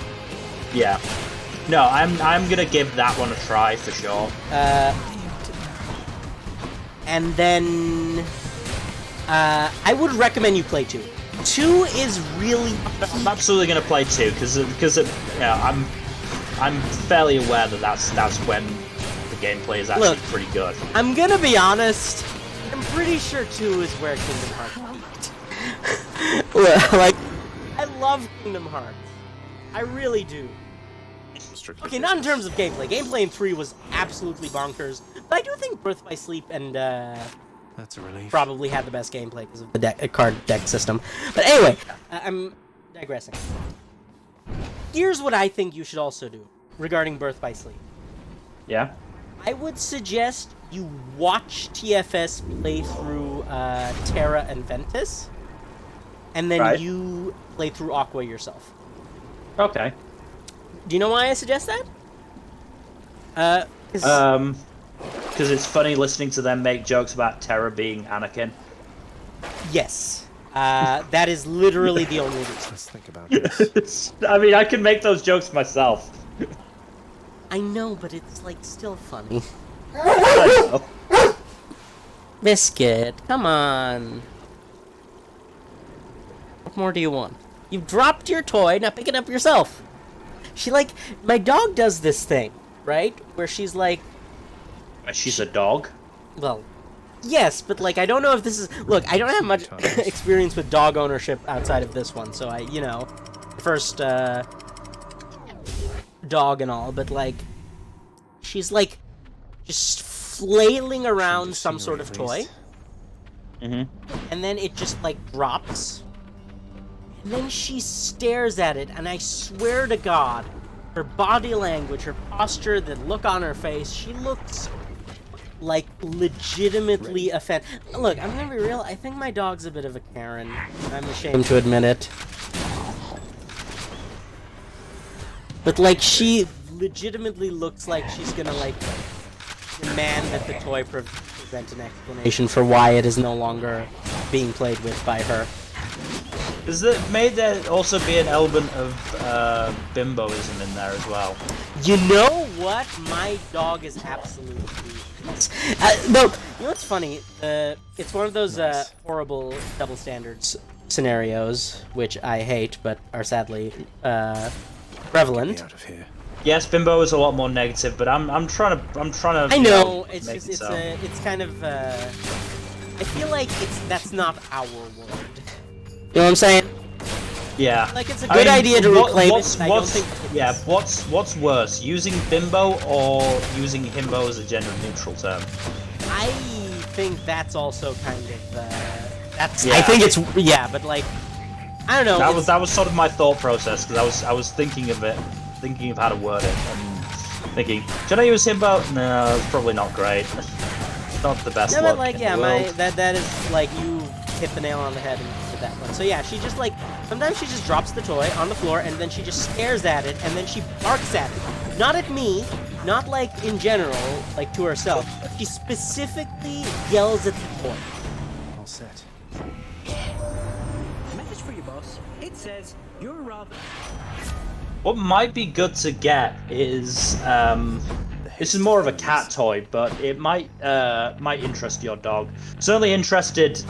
Yeah. No, I'm gonna give that one a try for sure. And then I would recommend you play 2. 2 is really. I'm absolutely gonna play 2 because I'm fairly aware that that's when the gameplay is actually pretty good. I'm gonna be honest. I'm pretty sure 2 is where Kingdom Hearts peaked. Like, I love Kingdom Hearts. I really do. Okay, not in terms of gameplay. Gameplay in 3 was absolutely bonkers. But I do think Birth by Sleep and that's a relief. Probably had the best gameplay because of the card deck system. But anyway, I'm digressing. Here's what I think you should also do regarding Birth by Sleep. Yeah? I would suggest you watch TFS play through Terra and Ventus, and then you play through Aqua yourself. Okay. Do you know why I suggest that? Because it's funny listening to them make jokes about Terra being Anakin. Yes. That is literally the only reason. Let's think about this. I mean, I can make those jokes myself. I know, but it's, like, still funny. I know. Biscuit, come on. What more do you want? You've dropped your toy, now pick it up yourself. She, like, my dog does this thing, right? Where she's like... She's a dog? Well, yes, but, like, I don't know if this is... Look, I don't have much experience with dog ownership outside of this one, so first, dog and all, but, like, she's, like, just flailing around some sort of toy. Mm-hmm. And then it just, like, drops. And then she stares at it, and I swear to God, her body language, her posture, the look on her face, she looks like legitimately offended. Look, I'm gonna be real, I think my dog's a bit of a Karen. I'm ashamed to admit it. But, like, she legitimately looks like she's gonna, like, demand that the toy present an explanation for why it is no longer being played with by her. May there also be an element of bimboism in there as well? You know what? My dog is absolutely No, you know what's funny? It's one of those horrible double standards scenarios, which I hate, but are sadly prevalent. Out of here. Yes, Bimbo is a lot more negative, but I'm trying to. I know it's make just it so. it's kind of. I feel like that's not our world. You know what I'm saying? Yeah. Like it's a good idea to reclaim it. I don't think. Yeah. What's worse, using Bimbo or using Himbo as a gender neutral term? I think that's also kind of. That's. Yeah. I think it's but like, I don't know. That was sort of my thought process because I was thinking of it, thinking of how to word it, and thinking, should I use Himbo? No, it's probably not great. It's not the best. No, look but like, in yeah, the world. that is like you hit the nail on the head with that one. So yeah, she just like sometimes she just drops the toy on the floor and then she just stares at it and then she barks at it. Not at me, not like in general, like to herself. She specifically yells at the toy. All set. Message for you, boss. It says you're rather. What might be good to get is this is more of a cat toy, but it might interest your dog. Certainly interested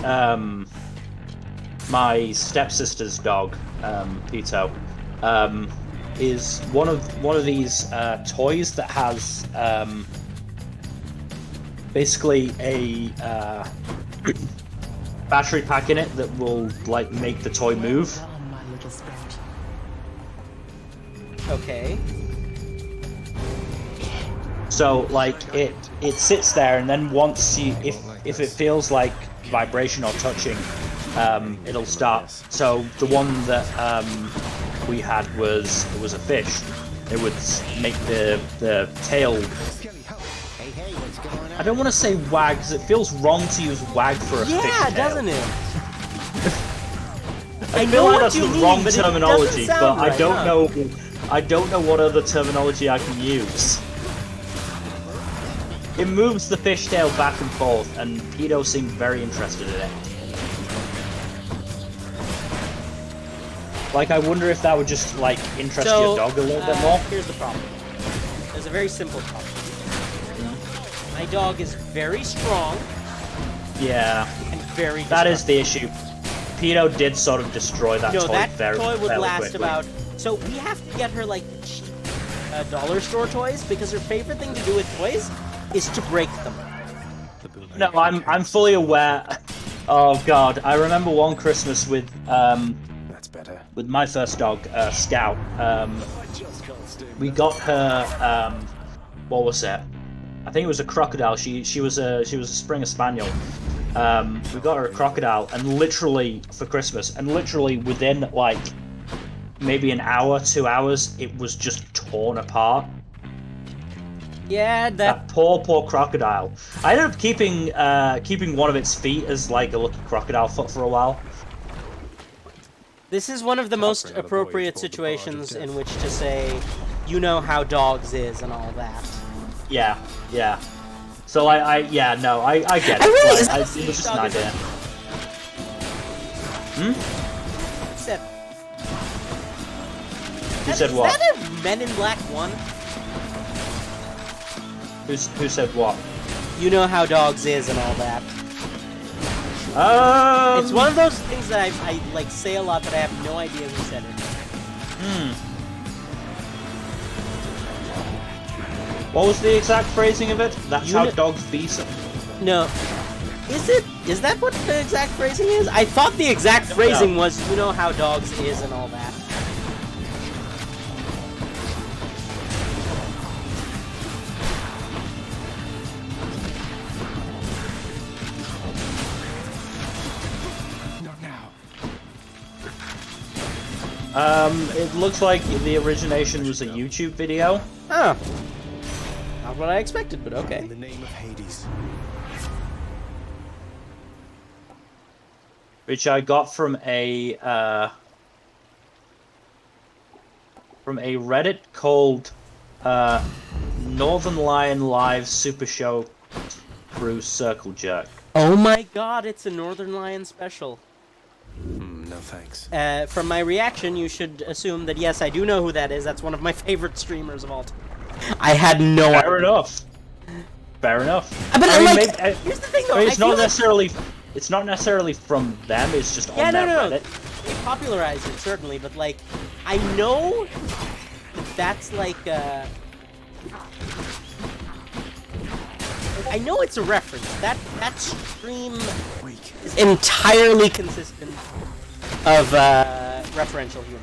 my stepsister's dog, Pito, is one of these toys that has basically a battery pack in it that will like make the toy move. Okay. So like it sits there, and then once you if it feels like vibration or touching, it'll start. So the one that we had was a fish. It would make the tail. I don't want to say wag because it feels wrong to use wag for a fish tail. Yeah, doesn't it? I know feel like what that's you the mean, wrong but it terminology, doesn't sound but right, I don't huh? know. I don't know what other terminology I can use. It moves the fishtail back and forth, and Pedo seemed very interested in it. Like, I wonder if that would just, like, interest your dog a little bit more. Here's the problem. There's a very simple problem. My dog is very strong Yeah. and very That is destructive. the issue. Pedo did sort of destroy that No, toy that very toy would fairly last quickly. about... So we have to get her, like, cheap dollar store toys, because her favorite thing to do with toys is to break them. No, I'm fully aware. Oh god, I remember one Christmas with That's better. with my first dog, Scout. We got her what was it? I think it was a crocodile. She was a Springer Spaniel. We got her a crocodile, and literally for Christmas, and literally within like maybe an hour, 2 hours, it was just torn apart. Yeah, That poor crocodile. I ended up keeping one of its feet as like a lucky crocodile foot for a while. This is one of the most appropriate situations in which to say, you know how dogs is and all that. Yeah. So I get it. really- Like, it was just an idea. Said, Who said what? Is that a Men in Black 1? Who said what? You know how dogs is and all that. It's one of those things that I like say a lot, but I have no idea who said it. What was the exact phrasing of it? That's how dogs be. No. Is that what the exact phrasing is? I thought the exact phrasing was, you know how dogs is and all that. Not now. It looks like the origination was a YouTube video. Huh. Not what I expected, but okay. In the name of Hades. Which I got from a Reddit called Northern Lion Live Super Show Crew Circle Jerk. Oh my god, it's a Northern Lion special. No thanks. From my reaction, you should assume that yes, I do know who that is. That's one of my favorite streamers of all time. I had no idea. Fair enough. Fair enough. But I mean, like, here's the thing though. I mean, it's I feel not like... necessarily. It's not necessarily from them. It's just on their Reddit. They popularized it certainly, but like, I know that's like. I know it's a reference. That stream is entirely consistent of referential humor.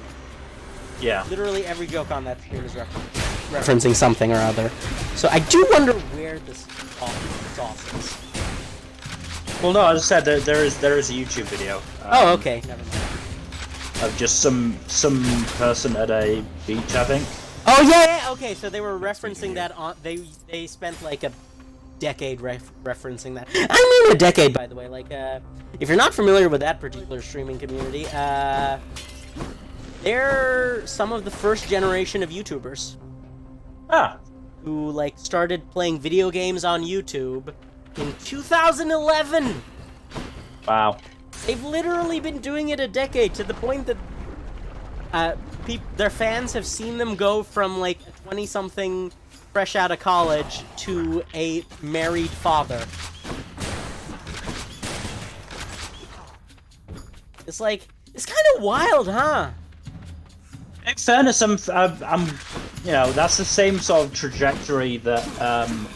Yeah. Literally every joke on that stream is referencing something or other. So I do wonder where this sauce is. Well, no, as I said, there is a YouTube video. Oh, okay. Never mind. Of just some person at a beach, I think. Oh yeah. Okay, so they were referencing that on. They spent like a decade referencing that. I mean a decade, by the way. Like, if you're not familiar with that particular streaming community, they're some of the first generation of YouTubers. Ah. Who like started playing video games on YouTube in 2011. Wow. They've literally been doing it a decade, to the point that their fans have seen them go from like a 20-something fresh out of college to a married father. It's like, it's kind of wild, huh? In fairness, I'm, you know, that's the same sort of trajectory that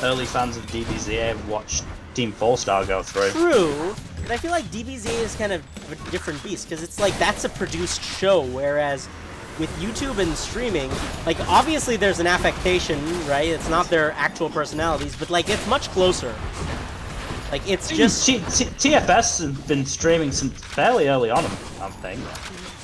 early fans of DBZ have watched Team 4-Star go through. True, but I feel like DBZ is kind of a different beast, because it's like, that's a produced show, whereas with YouTube and streaming, like, obviously there's an affectation, right? It's not their actual personalities, but like, it's much closer. Like, it's just... TFS has been streaming since fairly early on, I think.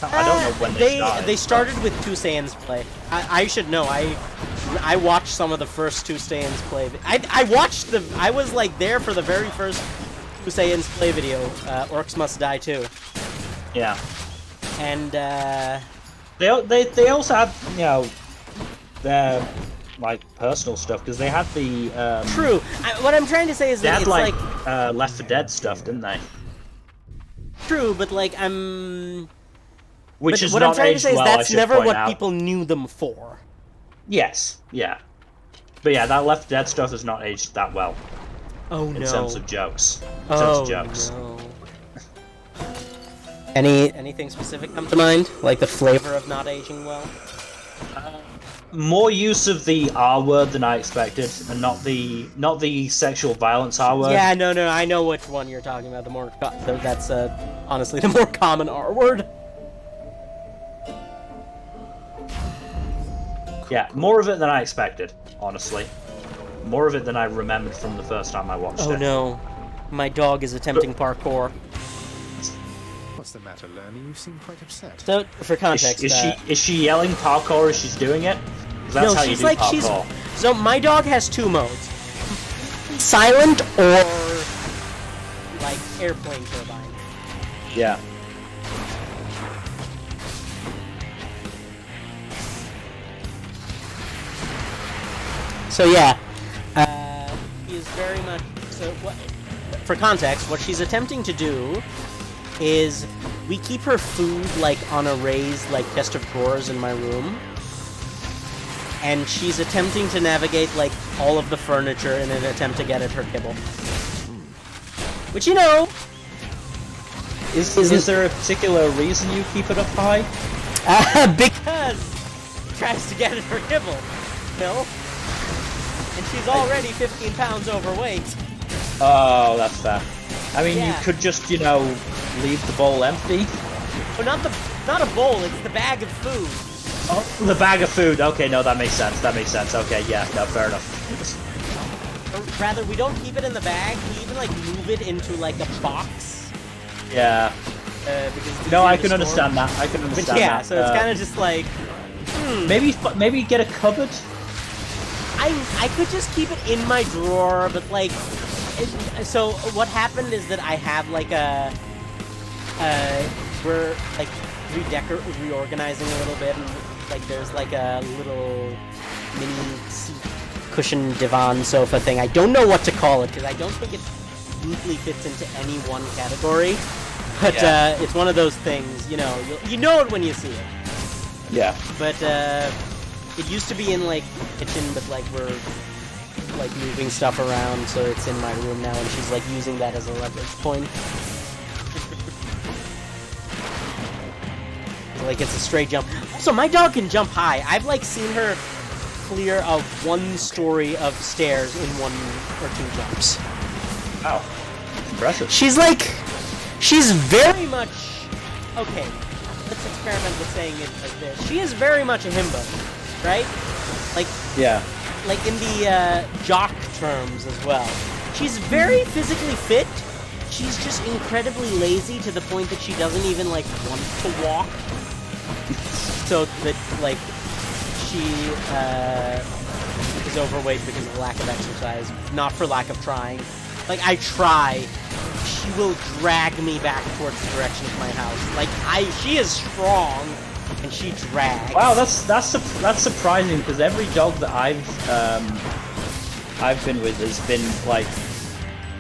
I don't know when they started. They started with Two Saiyans play. I should know. I watched some of the first Two Saiyans play. I watched the... I was like there for the very first Two Saiyans play video. Orcs Must Die too. Yeah. And they also had, you know, their like personal stuff, because they had the True. What I'm trying to say is they that had it's like Left 4 Dead stuff, didn't they? True, but like Which but is what not I'm trying to aged say is well, I that's should never point what out. people knew them for. Yes, yeah. But yeah, that Left 4 Dead stuff has not aged that well. Oh no. In terms of jokes. No. Anything specific come to mind? Like the flavor of not aging well? More use of the R word than I expected, and not the sexual violence R word. Yeah, no, I know which one you're talking about. That's honestly the more common R word. Yeah, more of it than I expected, honestly. More of it than I remembered from the first time I watched it. Oh no, my dog is attempting parkour. What's the matter, Lerny? You seem quite upset. So, for context, is she yelling parkour as she's doing it? That's no, how she's you do like parkour. So my dog has two modes: silent or like airplane turbine. Yeah. So yeah, he is very much. So for context, what she's attempting to do is we keep her food like on a raised like chest of drawers in my room, and she's attempting to navigate like all of the furniture in an attempt to get at her kibble. Which, you know, is there a particular reason you keep it up high? Because she tries to get at her kibble, Phil. And she's already 15 pounds overweight. Oh, that's fair. I mean, Yeah. you could just, you know, leave the bowl empty. But not a bowl, it's the bag of food. Oh, the bag of food. Okay, no, that makes sense. That makes sense. Okay, yeah, no, fair enough. Or rather, we don't keep it in the bag, we even like move it into like a box. Yeah. Because it's No, easier I to can store. understand that. I can But understand yeah, that. so it's kind of just like, Maybe get a cupboard. I could just keep it in my drawer, but like, so what happened is that I have like we're like reorganizing a little bit, and like there's like a little mini seat cushion divan sofa thing. I don't know what to call it because I don't think it neatly fits into any one category, but Yeah. it's one of those things, you know, you know it when you see it. Yeah. But it used to be in like the kitchen, but like we're like moving stuff around, so it's in my room now, and she's like using that as a leverage point. Like it's a straight jump. So my dog can jump high. I've like seen her clear a 1 story of stairs in 1 or 2 jumps. Wow, impressive. She's very much okay. Let's experiment with saying it like this. She is very much a himbo, right? Like yeah, like in the jock terms as well. She's very physically fit. She's just incredibly lazy to the point that she doesn't even like want to walk. So that like she is overweight because of lack of exercise, not for lack of trying. Like I try, she will drag me back towards the direction of my house. Like she is strong, and she drags. Wow, that's surprising because every dog that I've been with has been like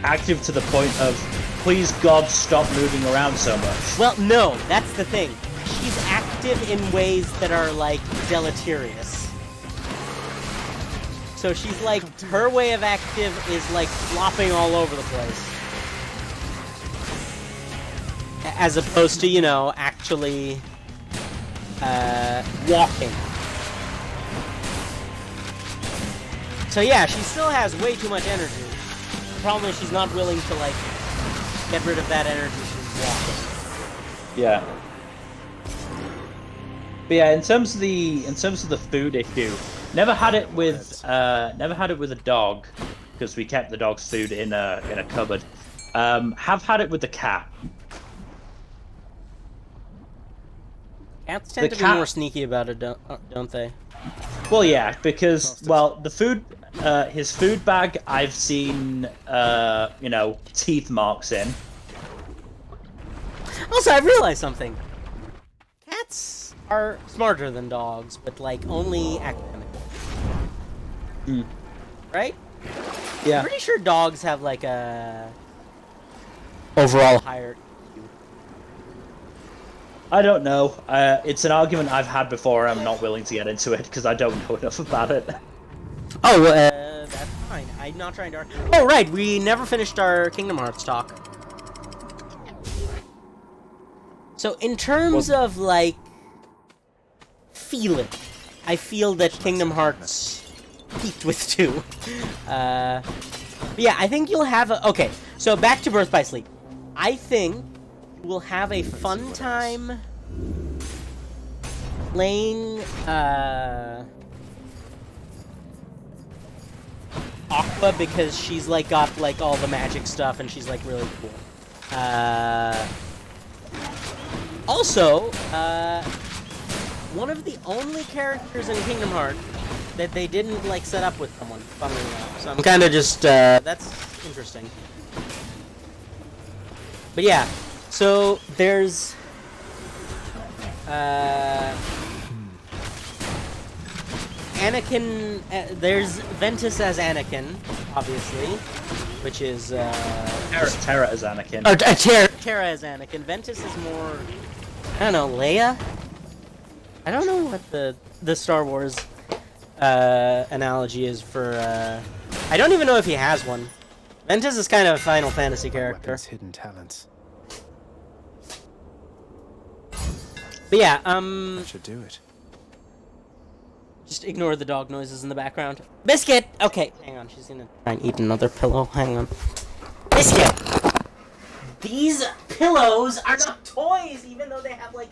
active to the point of, please God, stop moving around so much. Well, no, that's the thing. She's active in ways that are like deleterious. So she's like, her way of active is like flopping all over the place. As opposed to, you know, actually walking. So yeah, she still has way too much energy. The problem is she's not willing to like get rid of that energy she's walking. Yeah. But yeah, in terms of the food issue, never had it with a dog because we kept the dog's food in a cupboard. Have had it with the cat. Cats tend to be more sneaky about it, don't they? Well, yeah, because the food, his food bag, I've seen teeth marks in. Also, I realized something. Cats are smarter than dogs, but like only academically. Right? Yeah. I'm pretty sure dogs have like a overall higher. I don't know. It's an argument I've had before. I'm not willing to get into it because I don't know enough about it. Oh, that's fine. I'm not trying to argue. Oh, right. We never finished our Kingdom Hearts talk. So, in terms of, like, feeling, I feel that Kingdom Hearts peaked with 2. But yeah, I think you'll have a... Okay, so back to Birth by Sleep. I think we'll have a fun time playing, Aqua because she's, like, got, like, all the magic stuff and she's, like, really cool. Also, one of the only characters in Kingdom Hearts that they didn't, like, set up with someone, funnily enough. So I'm kind of just, that's interesting. But yeah, so there's, Anakin, there's Ventus as Anakin, obviously, which is, Terra as Anakin. Oh, Terra as Anakin. Ventus is more, I don't know, Leia? I don't know what the Star Wars analogy is for. I don't even know if he has one. Ventus is kind of a Final Fantasy character. Weapons, hidden talents. But yeah, That should do it. just ignore the dog noises in the background. Biscuit! Okay, hang on, she's gonna try and eat another pillow. Hang on. Biscuit! These pillows are not toys, even though they have, like,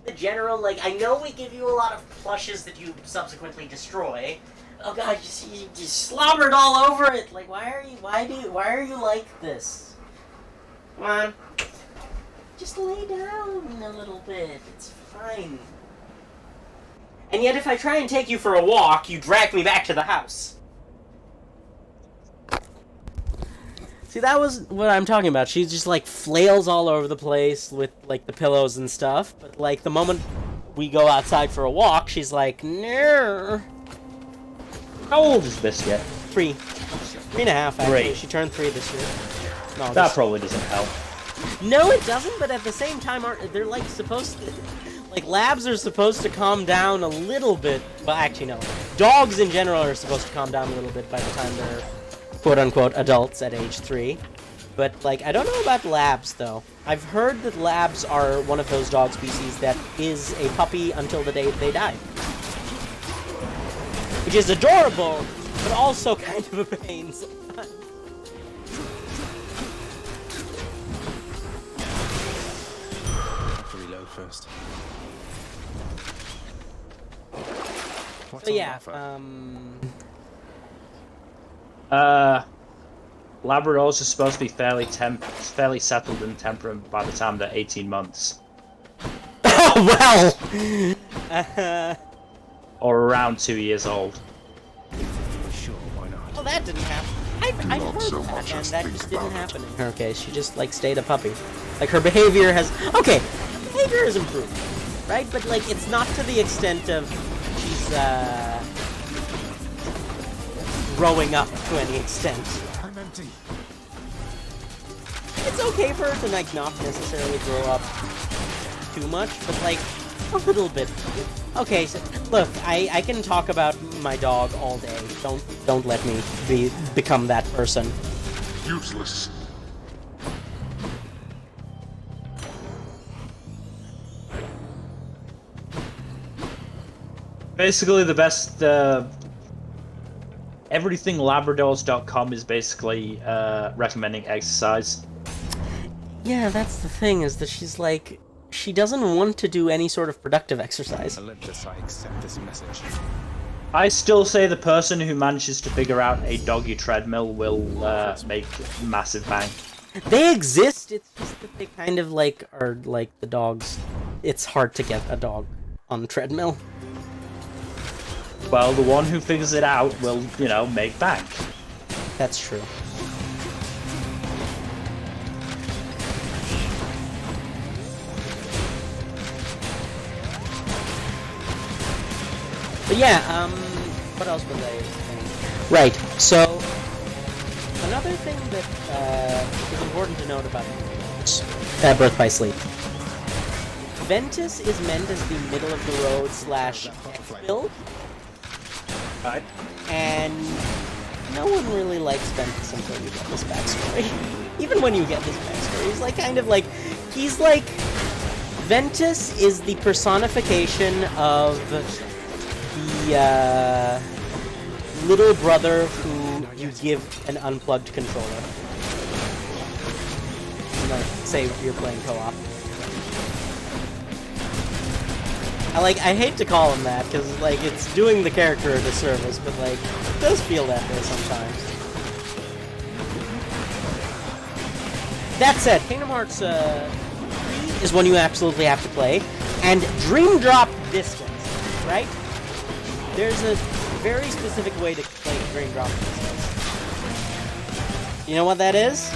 the general, like, I know we give you a lot of plushes that you subsequently destroy. Oh god, you slobbered all over it. Like, why are you like this? Come on. Just lay down a little bit. It's fine. And yet if I try and take you for a walk, you drag me back to the house. See, that was what I'm talking about. She just, like, flails all over the place with, like, the pillows and stuff. But, like, the moment we go outside for a walk, she's like, no. How old is Biscuit? 3. 3.5, actually. 3. She turned 3 this year. No, That probably doesn't help. No, it doesn't, but at the same time, they're, like, supposed to... Like, labs are supposed to calm down a little bit. Well, actually, no. Dogs in general are supposed to calm down a little bit by the time they're quote-unquote adults at age 3. But, like, I don't know about labs, though. I've heard that labs are one of those dog species that is a puppy until the day they die. Which is adorable, but also kind of a pain sometimes. Have to reload first. What's So on yeah, offer? Labradors are supposed to be fairly settled and temperate by the time they're 18 months. Oh, well! Or around 2 years old. Sure, why not? Well, that didn't happen. I've heard that, and that just didn't happen in her case. She just, like, stayed a puppy. Like, her behavior has... Okay, her behavior has improved, right? But, like, it's not to the extent of she's, growing up to any extent. I'm empty. It's okay for her to, like, not necessarily grow up too much, but, like, a little bit. Okay, so, look, I can talk about my dog all day. Don't let me become that person. Useless. Basically, the best everythinglabradors.com is basically recommending exercise. Yeah, that's the thing, is that she's like, she doesn't want to do any sort of productive exercise. Olympus, I accept this message. I still say the person who manages to figure out a doggy treadmill will make massive bang. They exist, it's just that they kind of, like, are like the dogs. It's hard to get a dog on a treadmill. Well, the one who figures it out will, you know, make bank. That's true. But yeah, what else was I saying? Right, so, another thing that is important to note about Birth by Sleep. Ventus is meant as the middle-of-the-road / build, Right. and no one really likes Ventus until you get this backstory. Even when you get his backstory, he's like, kind of like, he's like, Ventus is the personification of the little brother who you give an unplugged controller. You know, say you're playing co-op. I hate to call him that, because, like, it's doing the character a disservice, but, like, it does feel that way sometimes. That said, Kingdom Hearts 3 is one you absolutely have to play, and Dream Drop Distance, right? There's a very specific way to play Dream Drop Distance. You know what that is?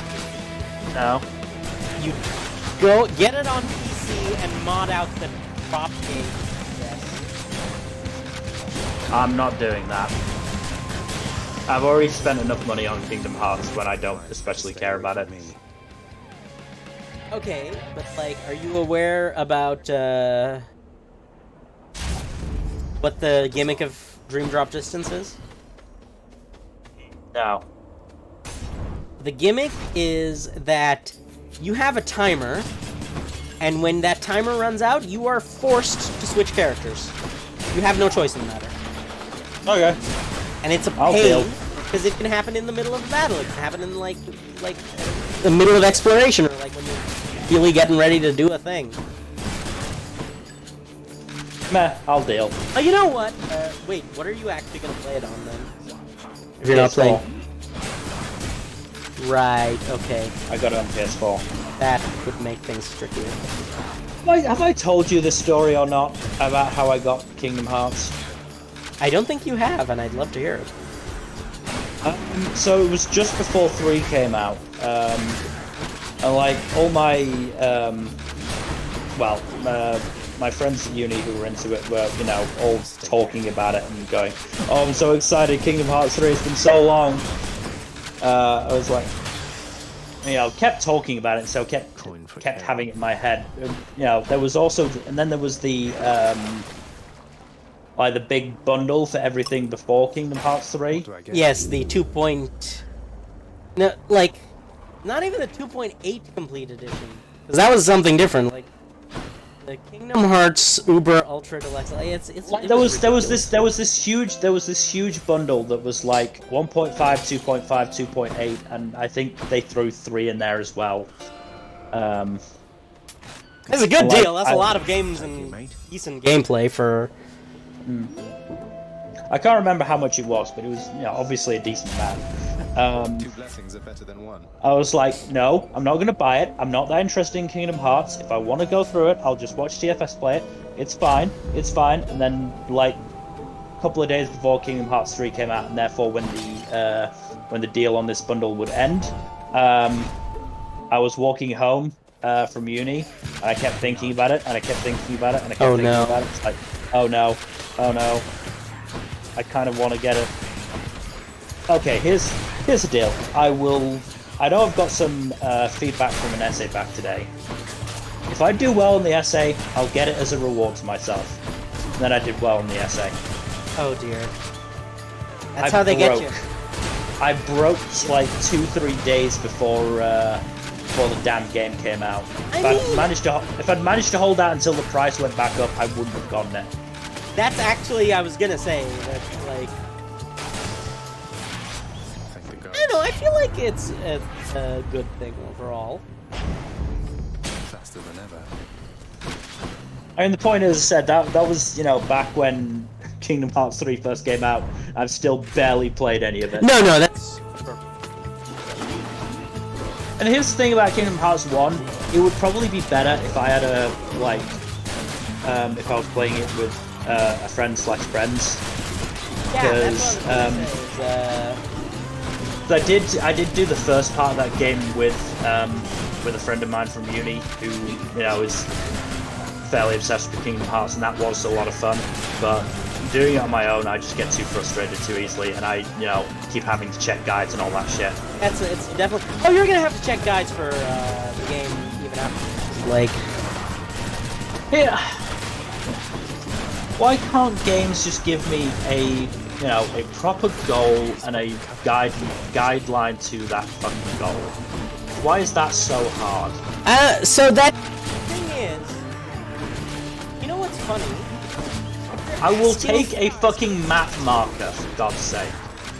No. You go get it on PC and mod out the drop game. I'm not doing that. I've already spent enough money on Kingdom Hearts when I don't especially care about it. Okay, but, like, are you aware about, what the gimmick of Dream Drop Distance is? No. The gimmick is that you have a timer, and when that timer runs out, you are forced to switch characters. You have no choice in the matter. Okay. And it's a I'll deal. pain, because it can happen in the middle of a battle. It can happen in, like the middle of exploration, or, like, when you're really getting ready to do a thing. Meh, I'll deal. Oh, you know what? Wait, what are you actually gonna play it on, then? If you're not playing... Right, okay. I got it on PS4. That would make things trickier. Have I told you the story or not about how I got Kingdom Hearts? I don't think you have, and I'd love to hear it. So it was just before 3 came out, and like all my my friends at uni who were into it were, you know, all talking about it and going, "Oh, I'm so excited! Kingdom Hearts 3, it's been so long." I was like, kept talking about it, so kept having it in my head. There was also, and then there was the like the big bundle for everything before Kingdom Hearts 3. Yes, the 2. No, like, not even the 2.8 complete edition, because that was something different. Like the Kingdom Hearts Uber Ultra Deluxe. Like, there was this huge bundle that was like 1.5, 2.5, 2.8, and I think they threw 3 in there as well. It's a good deal. That's a lot of games and decent gameplay for. I can't remember how much it was, but it was obviously a decent amount. 2 blessings are better than 1. I was like, no, I'm not going to buy it. I'm not that interested in Kingdom Hearts. If I want to go through it, I'll just watch TFS play it. It's fine. And then, like, a couple of days before Kingdom Hearts 3 came out, and therefore when the deal on this bundle would end, I was walking home from uni, and I kept thinking about it, and I kept thinking about it, and I kept thinking about it. It's like, oh no. I kind of want to get it. Okay, here's the deal. I know I've got some feedback from an essay back today. If I do well in the essay, I'll get it as a reward to myself. And then I did well in the essay. Oh dear. That's how they get you. I broke like 2-3 days before the damn game came out. If I'd managed to hold out until the price went back up, I wouldn't have gotten it. That's actually, I was gonna say that, like, I don't know, I feel like it's a good thing overall. Faster than ever. I mean, the point is, as I said, that was, back when Kingdom Hearts 3 first came out. I've still barely played any of it. No, that's... And here's the thing about Kingdom Hearts 1, it would probably be better if I had if I was playing it with a friend/friends. Because I did do the first part of that game with a friend of mine from uni who is fairly obsessed with Kingdom Hearts, and that was a lot of fun. But doing it on my own, I just get too frustrated too easily, and I keep having to check guides and all that shit. It's definitely. Oh, you're gonna have to check guides for the game even after. Like, yeah. Why can't games just give me a proper goal and a guideline to that fucking goal? Why is that so hard? So that thing is, you know what's funny? I will take a fucking map marker, for God's sake.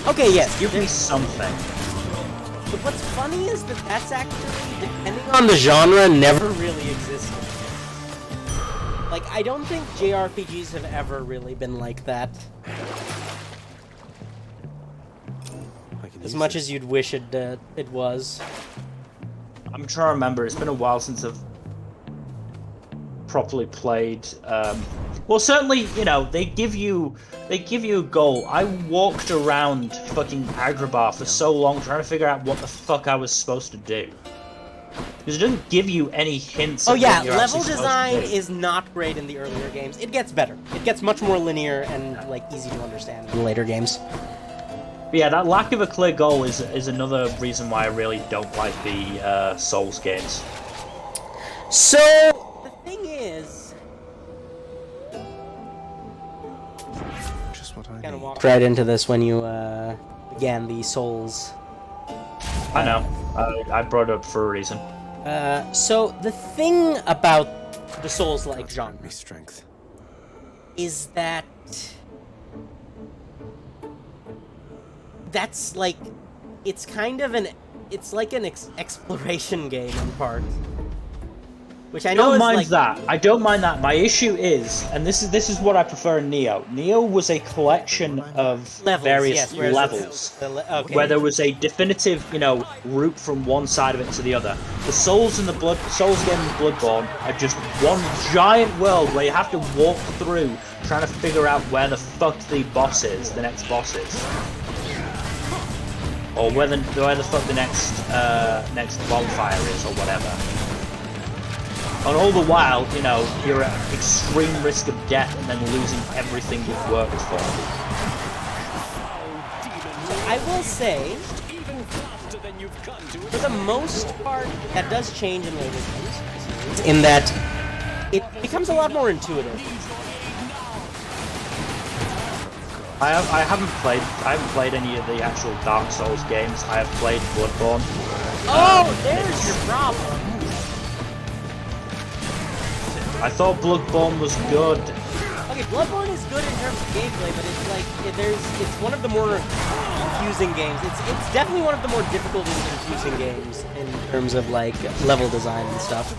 Okay, yes. Give me something. But what's funny is that that's actually, depending on the genre, never really existed. Like, I don't think JRPGs have ever really been like that. As much as you'd wish it was. I'm trying to remember. It's been a while since I've properly played. Well, certainly, they give you a goal. I walked around fucking Agrabah for so long trying to figure out what the fuck I was supposed to do. Because it doesn't give you any hints. Oh yeah, level design is not great in the earlier games. It gets better. It gets much more linear and like easy to understand in the later games. But yeah, that lack of a clear goal is another reason why I really don't like the Souls games. So the thing is, just what I kind of walked right into this when you began the Souls. I know. I brought it up for a reason. So the thing about the Souls-like genre strength is that that's like, it's kind of it's like an exploration game in part. Which I know I don't mind that. My issue is, and this is what I prefer in Neo. Neo was a collection of various levels, where there was a definitive, route from one side of it to the other. The Souls game and Bloodborne are just one giant world where you have to walk through, trying to figure out where the fuck the next boss is, or where the fuck the next bonfire is, or whatever. And all the while, you're at extreme risk of death and then losing everything you've worked for. I will say For the most part, that does change in later games, in that it becomes a lot more intuitive. I haven't played any of the actual Dark Souls games. I have played Bloodborne. Oh, there's your problem. I thought Bloodborne was good. Okay, Bloodborne is good in terms of gameplay, but it's like it's one of the more confusing games. It's definitely one of the more difficult and confusing games in terms of like level design and stuff.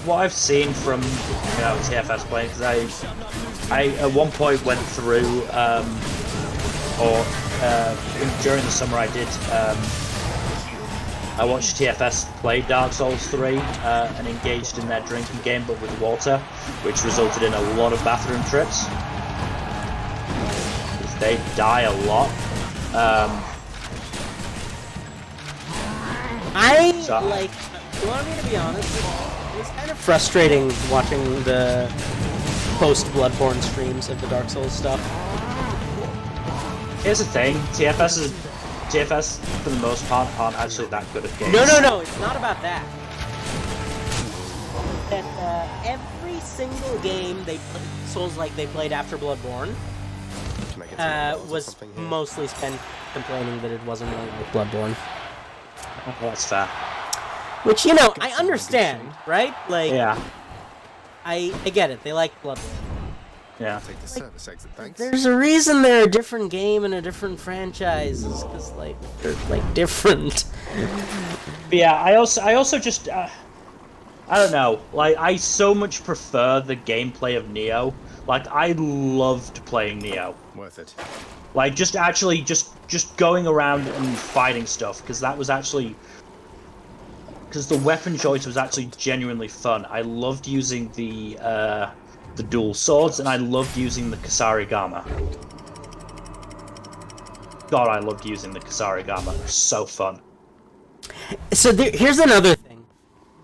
What I've seen from TFS playing, because I at one point went through during the summer I watched TFS play Dark Souls 3 and engaged in their drinking game but with water, which resulted in a lot of bathroom trips. They die a lot. You want me to be honest? It was kind of frustrating watching the post-Bloodborne streams of the Dark Souls stuff. Here's the thing, TFS for the most part aren't actually that good at games. No, it's not about that. That every single game Souls-like they played after Bloodborne was mostly spent complaining that it wasn't really like Bloodborne. Oh, that's fair. Which, you know, I understand, right? Like, yeah. I get it. They like Bloodborne. Yeah. Take the service exit, thanks. There's a reason they're a different game and a different franchise, because like they're like different. But yeah, I also just I don't know. Like, I so much prefer the gameplay of Neo. Like, I loved playing Neo. Worth it. Like, just going around and fighting stuff, because that was actually. Because the weapon choice was actually genuinely fun. I loved using the dual swords, and I loved using the Kasarigama. God, I loved using the Kasarigama. It was so fun. So here's another thing.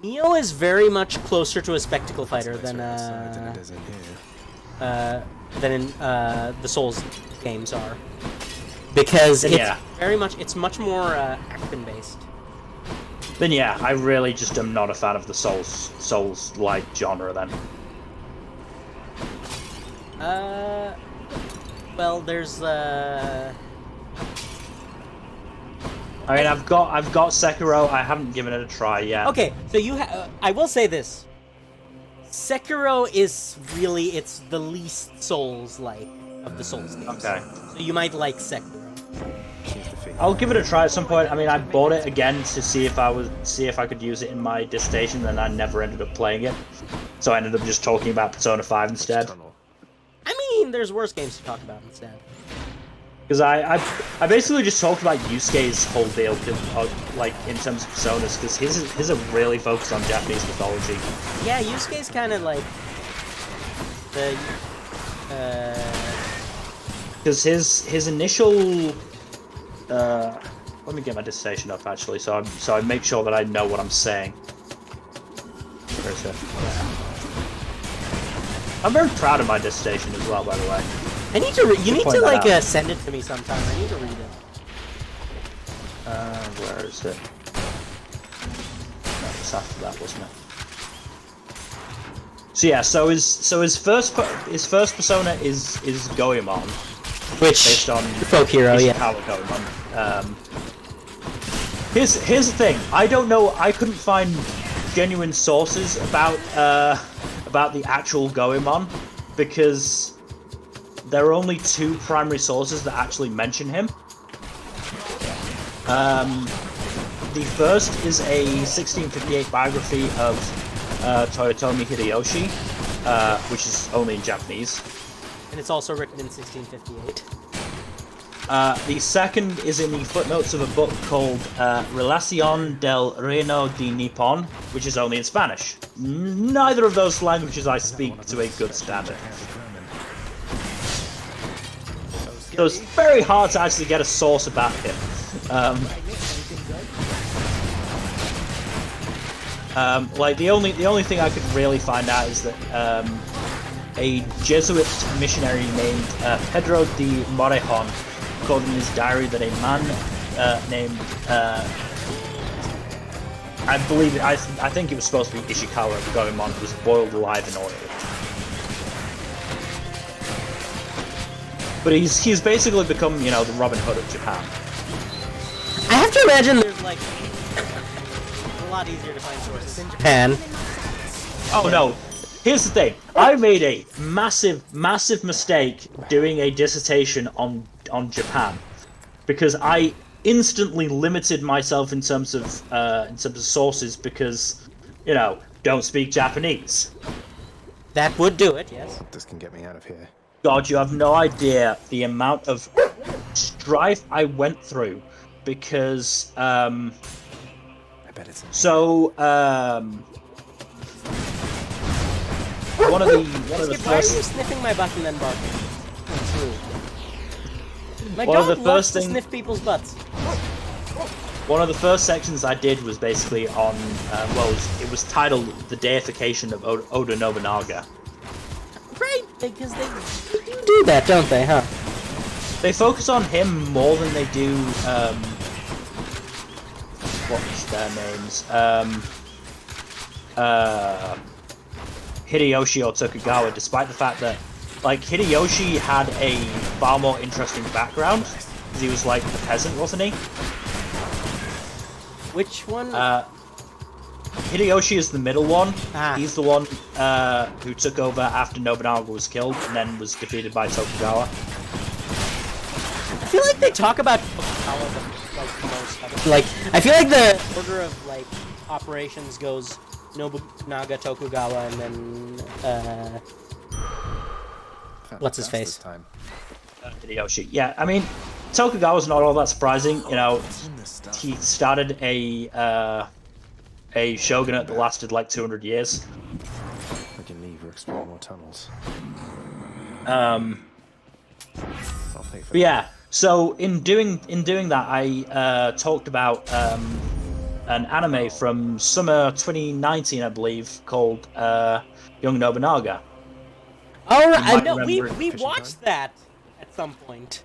Neo is very much closer to a spectacle fighter than the Souls games are, because it's much more action based. Then yeah, I really just am not a fan of the Souls-like genre then. Well, there's I mean, I've got Sekiro. I haven't given it a try yet. Okay, so I will say this. Sekiro is really it's the least Souls-like of the Souls games. Okay. So you might like Sekiro. I'll give it a try at some point. I mean, I bought it again to see if I could use it in my dissertation, and I never ended up playing it. So I ended up just talking about Persona 5 instead. I mean, there's worse games to talk about instead. Because I basically just talked about Yusuke's whole deal, like in terms of Personas, because his are really focused on Japanese mythology. Yeah, Yusuke's kind of like the because his initial. Let me get my dissertation up actually, so I make sure that I know what I'm saying. Where is it? I'm very proud of my dissertation as well, by the way. I need to. You need to like send it to me sometime. I need to read it. Where is it? No, it's after that, wasn't it? So yeah, so his first persona is Goemon, which based on folk hero, yeah. Goemon. Here's the thing. I don't know. I couldn't find genuine sources about the actual Goemon, because there are only two primary sources that actually mention him. The first is a 1658 biography of Toyotomi Hideyoshi, which is only in Japanese. And it's also written in 1658. The second is in the footnotes of a book called Relación del Reino de Nippon, which is only in Spanish. Neither of those languages I speak to a good standard. So it's very hard to actually get a source about him. Like the only thing I could really find out is that a Jesuit missionary named Pedro de Morejon recorded in his diary that a man named I think it was supposed to be Ishikawa Goemon was boiled alive in oil. But he's basically become, you know, the Robin Hood of Japan. I have to imagine there's like a lot easier to find sources in Japan. Oh no. Here's the thing. I made a massive mistake doing a dissertation on Japan because I instantly limited myself in terms of sources because, you know, don't speak Japanese. That would do it, yes. This can get me out of here. God, you have no idea the amount of strife I went through because I bet it's so one of the Skip, why are you first sniffing my butt and then barking? That's rude. My One of dog the loves first to thing- sniff people's butts. One of the first sections I did was basically on, it was titled "The Deification of Oda Nobunaga." Right, because they do that, don't they, huh? They focus on him more than they do, what's their names? Hideyoshi or Tokugawa, despite the fact that, like, Hideyoshi had a far more interesting background, because he was, like, the peasant, wasn't he? Which one? Hideyoshi is the middle one. Ah. He's the one who took over after Nobunaga was killed and then was defeated by Tokugawa. I feel like they talk about Tokugawa, but, like, most of it. Like, I feel like the order of, like, operations goes Nobunaga, Tokugawa, and then, what's his face? This time. Hideyoshi. Yeah, I mean, Tokugawa's not all that surprising. You know, he started a shogunate that lasted like 200 years. We can leave or explore more tunnels. But yeah, so in doing that, I talked about an anime from summer 2019, I believe, called Young Nobunaga. Oh, right, I might know, we remember watched that at some point.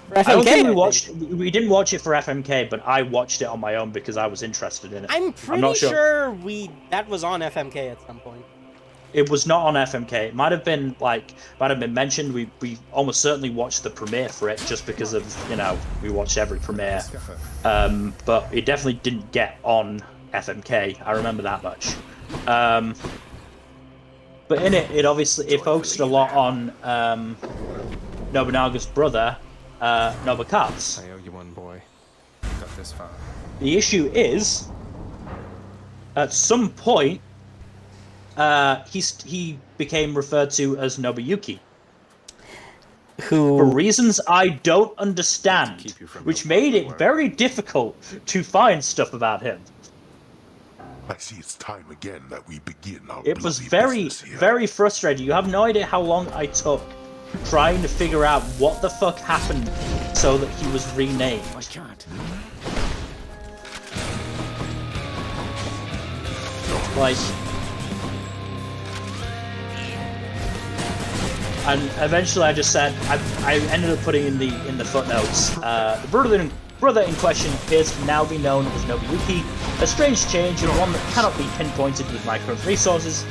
For FMK, I don't think I we watched. We didn't watch it for FMK, but I watched it on my own because I was interested in it. I'm pretty not sure that was on FMK at some point. It was not on FMK. It might have been mentioned. We almost certainly watched the premiere for it just because of, you know, we watched every premiere. But it definitely didn't get on FMK. I remember that much. But in it focused a lot on Nobunaga's brother, Nobukatsu. I owe you one, boy. Got this far. The issue is, at some point, he became referred to as Nobuyuki. Who? For reasons I don't understand, which made it very difficult to find stuff about him. I see it's time again that we begin our It was bloody very, business here. very frustrating. You have no idea how long I took trying to figure out what the fuck happened so that he was renamed. I can't. Like, and eventually I just said I ended up putting in the footnotes. The brother in question appears to now be known as Nobuyuki, a strange change and one that cannot be pinpointed with my current resources.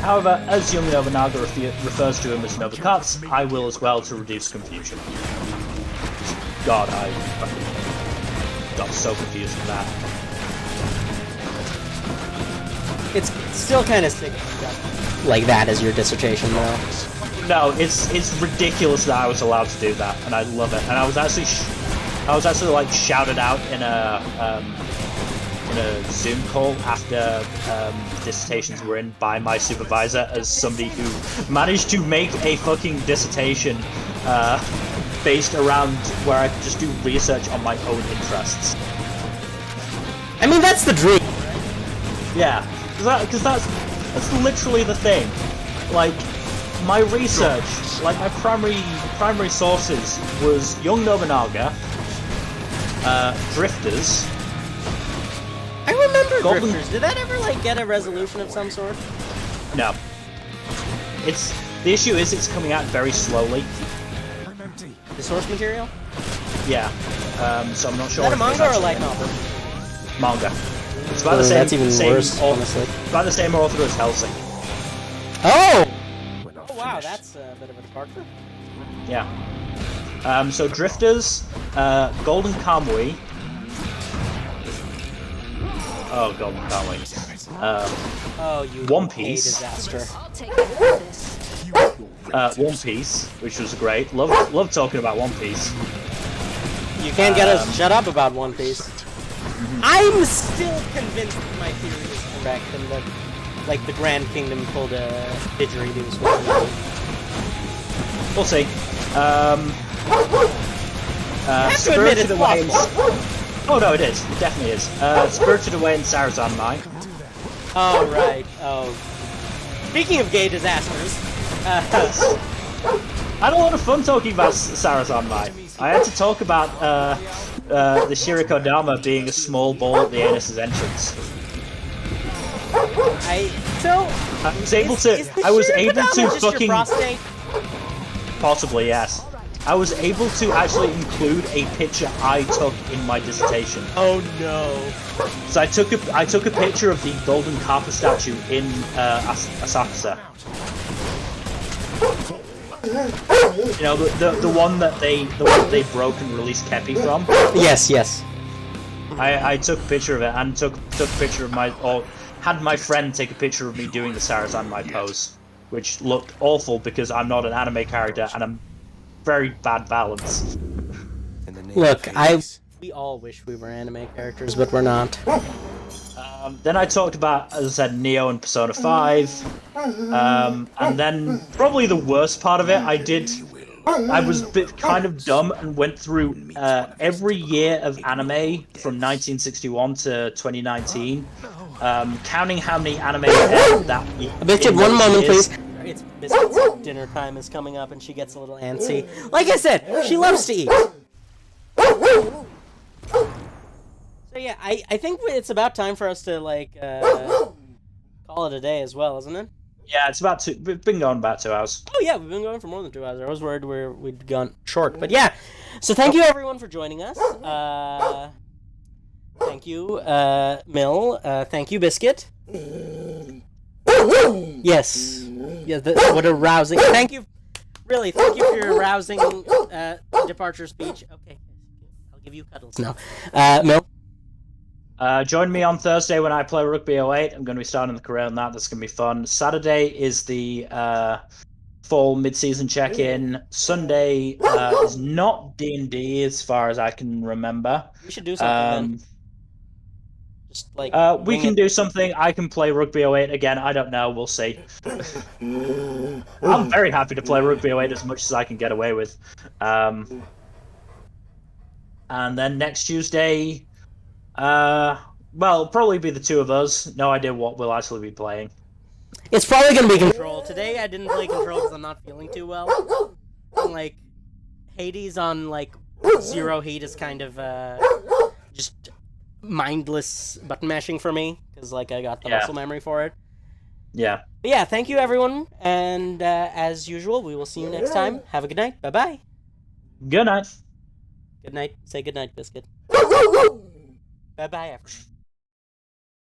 However, as young Nobunaga refers to him as Nobukatsu, I will as well to reduce confusion. God, I fucking got so confused with that. It's still kind of sick like that as your dissertation, though. No, it's ridiculous that I was allowed to do that, and I love it. And I was actually like shouted out in a Zoom call after dissertations were in by my supervisor as somebody who managed to make a fucking dissertation based around where I could just do research on my own interests. I mean, that's the dream. Yeah, because that's literally the thing. Like, my research, like my primary sources was Young Nobunaga, Drifters. I remember Golden... Drifters. Did that ever like get a resolution of some sort? No. The issue is it's coming out very slowly. I'm empty. The source material? Yeah. So I'm not Is sure. that a if there's manga or a actually light any- novel? Manga. It's about the same. That's even same worse, honestly. By the same author as Helsing. Oh! We're not Oh, wow, finished. that's a bit of a departure. Yeah. So Drifters, Golden Kamui. Oh, Golden Kamui. Oh, you One gay Piece. disaster. I'll take care of this. One Piece, which was great. Love talking about One Piece. You can't get us to shut up about One Piece. I'm still convinced that my theory is correct and that, like, the Grand Kingdom pulled a didgeridoos with me. We'll see. I have to admit, it's plausible. Oh no, it is. It definitely is. Spirited Away and Sarazan Mai. Oh, right. Oh. Speaking of gay disasters, I had a lot of fun talking about Sarazan Mai. I had to talk about the Shirikodama being a small ball at the anus's entrance. I was able to. Is the I was able Shirikodama to just your fucking. prostate? Possibly, yes. I was able to actually include a picture I took in my dissertation. Oh no! So I took a picture of the golden Kappa statue in Asakusa. You know, the one that they broke and released Kepi from. Yes, yes. I took a picture of it and took a picture of had my friend take a picture of me doing the Sarazan Mai pose, which looked awful because I'm not an anime character and I'm very bad balance. Look, we all wish we were anime characters, but we're not. Then I talked about, as I said, Neo and Persona 5. And then probably the worst part of it, I was a bit kind of dumb and went through every year of anime from 1961 to 2019, counting how many anime aired that year. Biscuit, one moment, please. It's Biscuit's dinner time is coming up, and she gets a little antsy. Like I said, she loves to eat. So yeah, I think it's about time for us to, like, call it a day as well, isn't it? Yeah, we've been going about 2 hours. Oh yeah, we've been going for more than 2 hours. I was worried we'd gone short, but yeah. So thank you everyone for joining us. Thank you, Mill. Thank you, Biscuit. Yes. Yeah. What a rousing. Thank you. Really, thank you for your rousing departure speech. Okay, I'll give you cuddles now. Mill. Join me on Thursday when I play Rugby 08. I'm going to be starting the career on that. That's going to be fun. Saturday is the fall mid-season check-in. Sunday is not D&D as far as I can remember. We should do something then. Just like we can do something. I can play Rugby 08 again. I don't know. We'll see. I'm very happy to play Rugby 08 as much as I can get away with. And then next Tuesday... well, probably be the two of us. No idea what we'll actually be playing. It's probably gonna be Control. Today I didn't play Control because I'm not feeling too well. And, like, Hades on, like, zero heat is kind of, just mindless button mashing for me. Because, like, I got the muscle memory for it. Yeah. But yeah, thank you everyone. And, as usual, we will see you next time. Have a good night. Bye-bye. Good night. Good night. Say good night, Biscuit. Bye-bye, everyone.